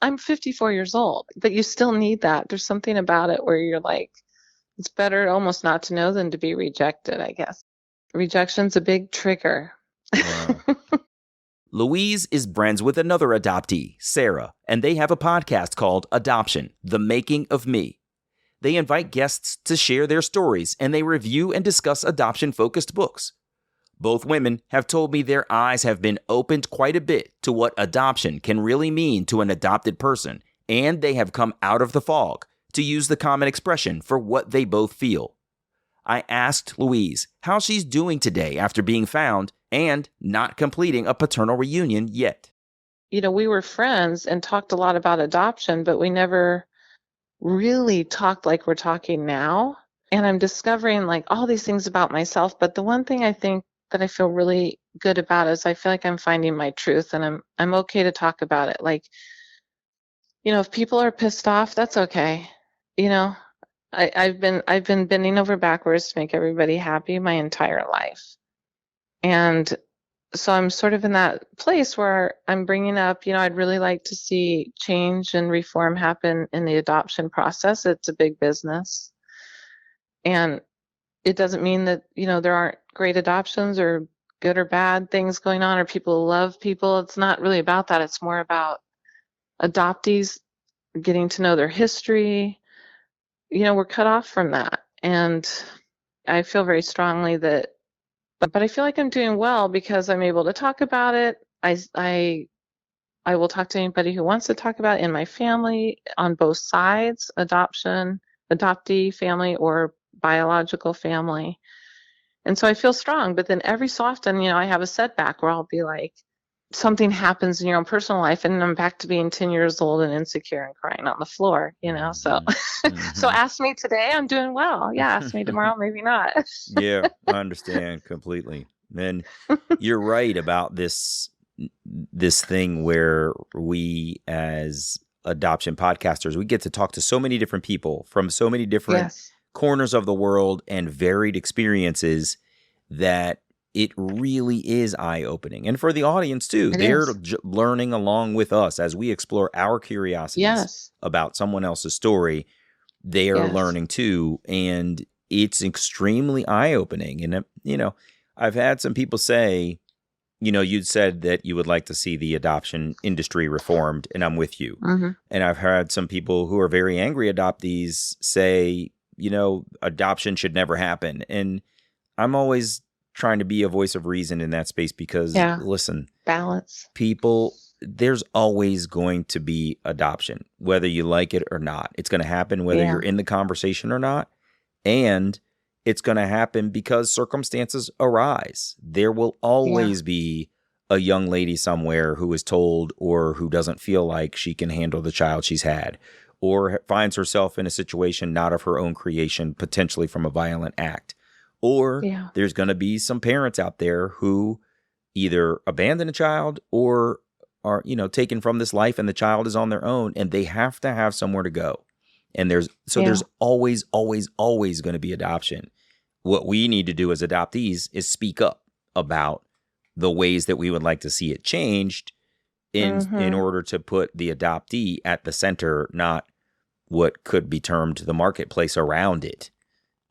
I'm 54 years old, but you still need that. There's something about it where you're like, it's better almost not to know than to be rejected, I guess. Rejection's a big trigger. wow. Louise is friends with another adoptee, Sarah, and they have a podcast called Adoption, The Making of Me. They invite guests to share their stories, and they review and discuss adoption-focused books. Both women have told me their eyes have been opened quite a bit to what adoption can really mean to an adopted person, and they have come out of the fog, to use the common expression, for what they both feel. I asked Louise how she's doing today after being found and not completing a paternal reunion yet. We were friends and talked a lot about adoption, but we never really talked like we're talking now. And I'm discovering like all these things about myself. But the one thing I think that I feel really good about is I feel like I'm finding my truth, and I'm okay to talk about it. Like, if people are pissed off, that's okay. You know, I've been bending over backwards to make everybody happy my entire life. And so I'm sort of in that place where I'm bringing up, I'd really like to see change and reform happen in the adoption process. It's a big business. And it doesn't mean that, there aren't great adoptions or good or bad things going on or people who love people. It's not really about that. It's more about adoptees getting to know their history. We're cut off from that. And I feel very strongly that, but I feel like I'm doing well because I'm able to talk about it. I will talk to anybody who wants to talk about it in my family on both sides, adoption, adoptee family or biological family. And so I feel strong, but then every so often, I have a setback where I'll be like, something happens in your own personal life and I'm back to being 10 years old and insecure and crying on the floor, so so Mhm. ask me today, I'm doing well. Yeah, ask me tomorrow, maybe not. Yeah, I understand completely. And you're right about this thing where we as adoption podcasters, we get to talk to so many different people from so many different Yes. corners of the world and varied experiences that it really is eye-opening. And for the audience too, It they're is. learning along with us as we explore our curiosities Yes. about someone else's story. They are Yes. learning too, and it's extremely eye-opening. And I've had some people say, you'd said that you would like to see the adoption industry reformed, and I'm with you. Mm-hmm. And I've had some people who are very angry adoptees say, adoption should never happen. And I'm always trying to be a voice of reason in that space because, Yeah. listen, Balance. there's always going to be adoption, whether you like it or not. It's going to happen whether Yeah. you're in the conversation or not. And it's going to happen because circumstances arise. There will always be a young lady somewhere who is told or who doesn't feel like she can handle the child she's had or finds herself in a situation not of her own creation, potentially from a violent act. Or Yeah. there's going to be some parents out there who either abandon a child or are, taken from this life and the child is on their own and they have to have somewhere to go. And there's always, always, always going to be adoption. What we need to do as adoptees is speak up about the ways that we would like to see it changed in order to put the adoptee at the center, not what could be termed the marketplace around it.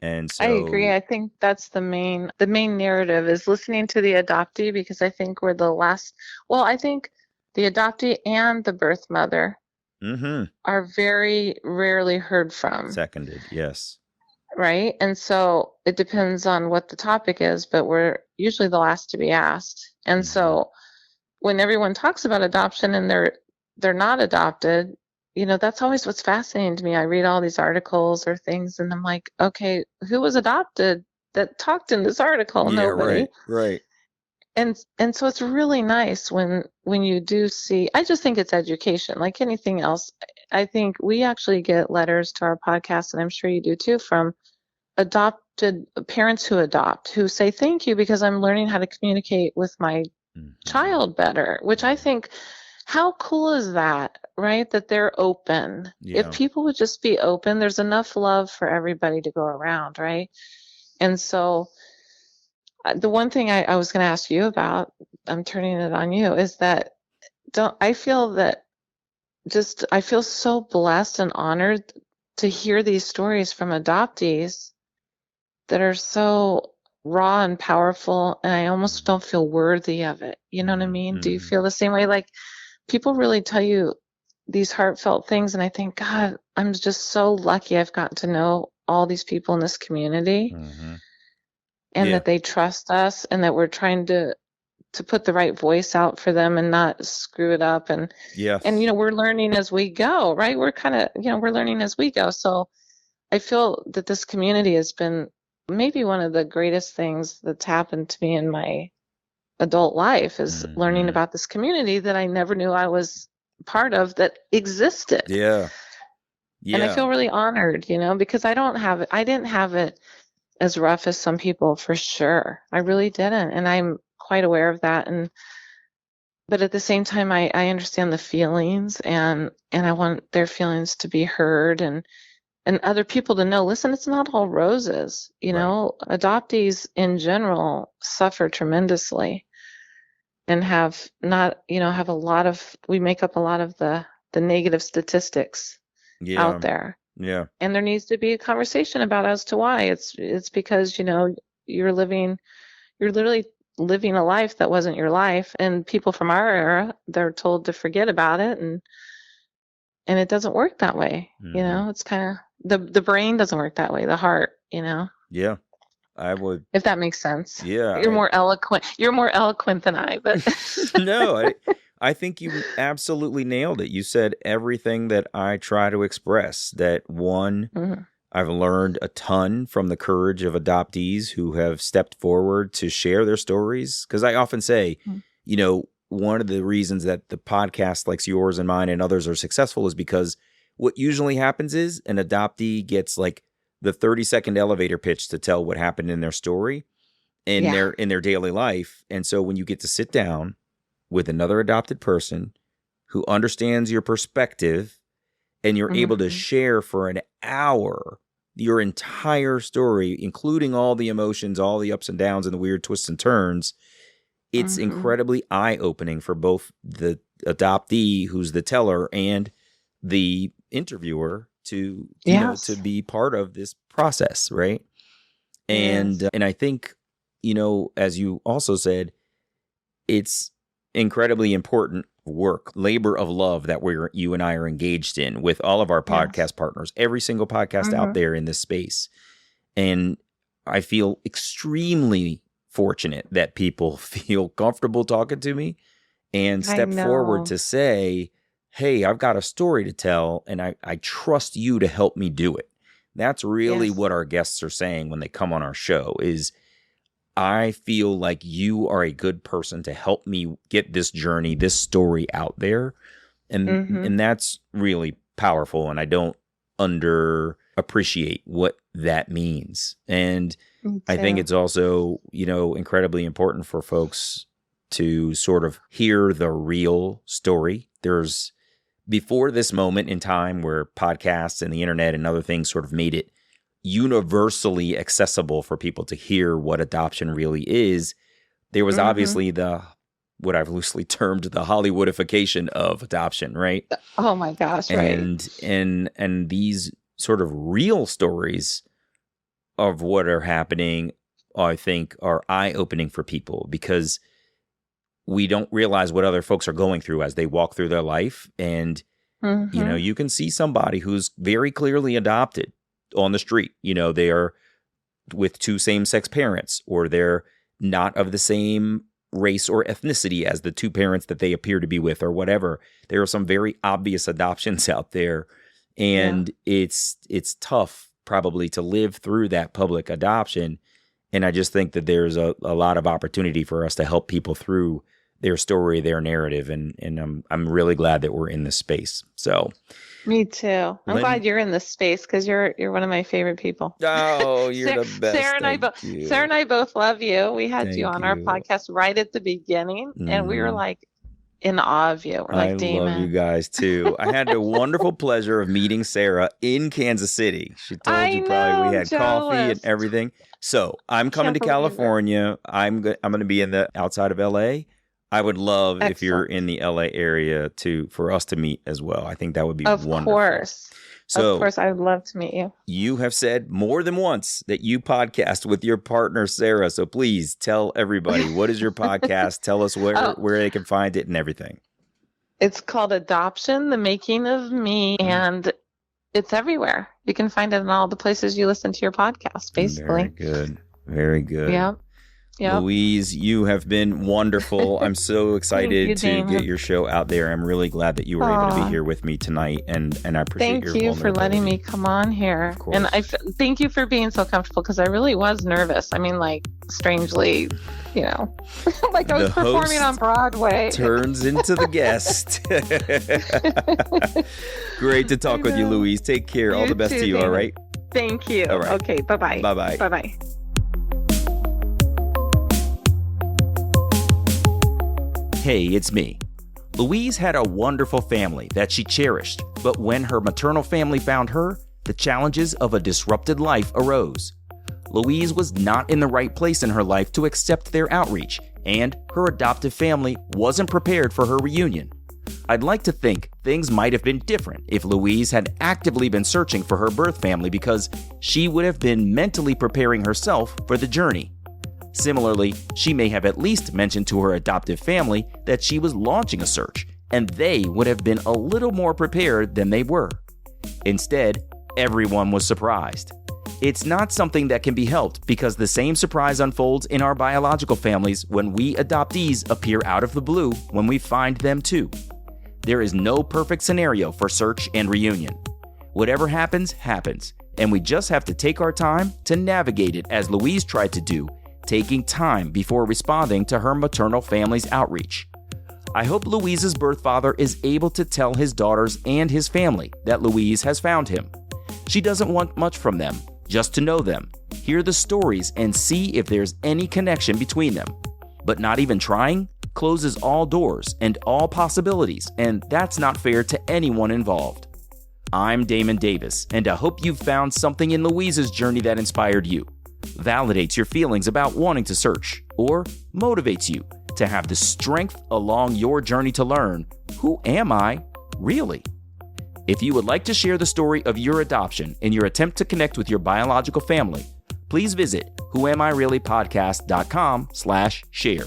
And so I agree. I think that's the main narrative is listening to the adoptee, because I think we're the last. Well, I think the adoptee and the birth mother are very rarely heard from. Seconded, yes. Right. And so it depends on what the topic is, but we're usually the last to be asked. And so when everyone talks about adoption and they're not adopted, that's always what's fascinating to me. I read all these articles or things and I'm like, okay, who was adopted that talked in this article? Yeah, Nobody. right. And so it's really nice when you do see, I just think it's education like anything else. I think we actually get letters to our podcast, and I'm sure you do too, from adopted parents who adopt, who say, thank you, because I'm learning how to communicate with my child better, which I think, how cool is that, right? That they're open. Yeah. If people would just be open, there's enough love for everybody to go around, right? And so the one thing I was going to ask you about, I'm turning it on you, is that I feel so blessed and honored to hear these stories from adoptees that are so raw and powerful, and I almost don't feel worthy of it. You know what I mean? Do you feel the same way? Like, people really tell you these heartfelt things, and I think, God, I'm just so lucky I've gotten to know all these people in this community, and that they trust us, and that we're trying to put the right voice out for them and not screw it up. And we're learning as we go, right? We're kind of, we're learning as we go. So I feel that this community has been maybe one of the greatest things that's happened to me in my adult life, is learning about this community that I never knew I was part of, that existed. Yeah. And I feel really honored, because I didn't have it as rough as some people, for sure. I really didn't. And I'm quite aware of that. But at the same time, I understand the feelings, and I want their feelings to be heard, and other people to know, listen, it's not all roses. Adoptees in general suffer tremendously, and have a lot of, we make up a lot of the negative statistics out there. Yeah. And there needs to be a conversation about as to why. It's because, you're literally living a life that wasn't your life, and people from our era, they're told to forget about it, and it doesn't work that way. It's kind of, the brain doesn't work that way, the heart, Yeah, I would. If that makes sense. Yeah. You're more eloquent than I, but No, I think you absolutely nailed it. You said everything that I try to express. That one, I've learned a ton from the courage of adoptees who have stepped forward to share their stories. Because I often say, one of the reasons that the podcast like yours and mine and others are successful is because what usually happens is an adoptee gets like the 30-second elevator pitch to tell what happened in their story in their daily life. And so when you get to sit down with another adopted person who understands your perspective, and you're able to share for an hour your entire story, including all the emotions, all the ups and downs and the weird twists and turns, it's incredibly eye-opening for both the adoptee, who's the teller, and the interviewer to to be part of this process, right? And and I think, as you also said, it's incredibly important work, labor of love that you and I are engaged in with all of our podcast partners, every single podcast out there in this space. And I feel extremely fortunate that people feel comfortable talking to me and step forward to say, hey, I've got a story to tell, and I trust you to help me do it. That's really what our guests are saying when they come on our show is, I feel like you are a good person to help me get this journey, this story out there. And that's really powerful. And I don't underappreciate what that means. And I think it's also, incredibly important for folks to sort of hear the real story. There's, before this moment in time where podcasts and the internet and other things sort of made it universally accessible for people to hear what adoption really is, there was obviously what I've loosely termed the Hollywoodification of adoption, right? Oh my gosh, right. And these sort of real stories of what are happening, I think, are eye-opening for people, because we don't realize what other folks are going through as they walk through their life. And, you can see somebody who's very clearly adopted on the street. They are with two same-sex parents, or they're not of the same race or ethnicity as the two parents that they appear to be with, or whatever. There are some very obvious adoptions out there, and it's tough probably to live through that public adoption. And I just think that there's a lot of opportunity for us to help people through their story, their narrative, and I'm really glad that we're in this space. So Me too. I'm glad you're in this space because you're one of my favorite people. Oh, you're the best. Sarah and I both love you. We had you on our podcast right at the beginning, and we were like in awe of you. We're like, I Damon. love you guys too. I had the wonderful pleasure of meeting Sarah in Kansas City. She told you probably we had coffee and everything. So I'm coming to California. I'm going to be in the outside of LA. I would love if you're in the LA area for us to meet as well. I think that would be wonderful. Of course, I would love to meet you. You have said more than once that you podcast with your partner, Sarah. So please tell everybody, what is your podcast? Tell us where they can find it and everything. It's called Adoption, The Making of Me, and it's everywhere. You can find it in all the places you listen to your podcast, basically. Very good. Yeah. Louise, you have been wonderful. I'm so excited to get your show out there. I'm really glad that you were able to be here with me tonight, and I appreciate your vulnerability. Thank you for letting me come on here. Of course. And thank you for being so comfortable, because I really was nervous. I mean, like, strangely, like I was performing on Broadway. Turns into the guest. Great to talk with you, Louise. Take care. All the best to you, Damon. All right? Thank you. All right. Okay, bye-bye. Bye-bye. Bye-bye. Hey, it's me. Louise had a wonderful family that she cherished, but when her maternal family found her, the challenges of a disrupted life arose. Louise was not in the right place in her life to accept their outreach, and her adoptive family wasn't prepared for her reunion. I'd like to think things might have been different if Louise had actively been searching for her birth family, because she would have been mentally preparing herself for the journey. Similarly, she may have at least mentioned to her adoptive family that she was launching a search, and they would have been a little more prepared than they were. Instead, everyone was surprised. It's not something that can be helped, because the same surprise unfolds in our biological families when we adoptees appear out of the blue when we find them too. There is no perfect scenario for search and reunion. Whatever happens, happens, and we just have to take our time to navigate it, as Louise tried to do, taking time before responding to her maternal family's outreach. I hope Louise's birth father is able to tell his daughters and his family that Louise has found him. She doesn't want much from them, just to know them, hear the stories, and see if there's any connection between them. But not even trying closes all doors and all possibilities, and that's not fair to anyone involved. I'm Damon Davis, and I hope you've found something in Louise's journey that inspired you, validates your feelings about wanting to search, or motivates you to have the strength along your journey to learn, who am I really? If you would like to share the story of your adoption in your attempt to connect with your biological family, please visit whoamireallypodcast.com/share.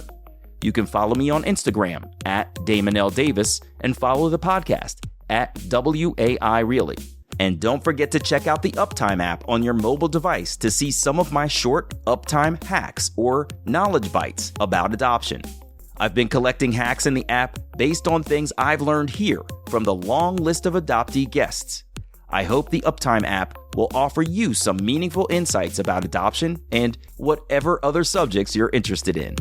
You can follow me on Instagram @DamonLDavis and follow the podcast @WAIReally. And don't forget to check out the Uptime app on your mobile device to see some of my short Uptime hacks or knowledge bites about adoption. I've been collecting hacks in the app based on things I've learned here from the long list of adoptee guests. I hope the Uptime app will offer you some meaningful insights about adoption and whatever other subjects you're interested in.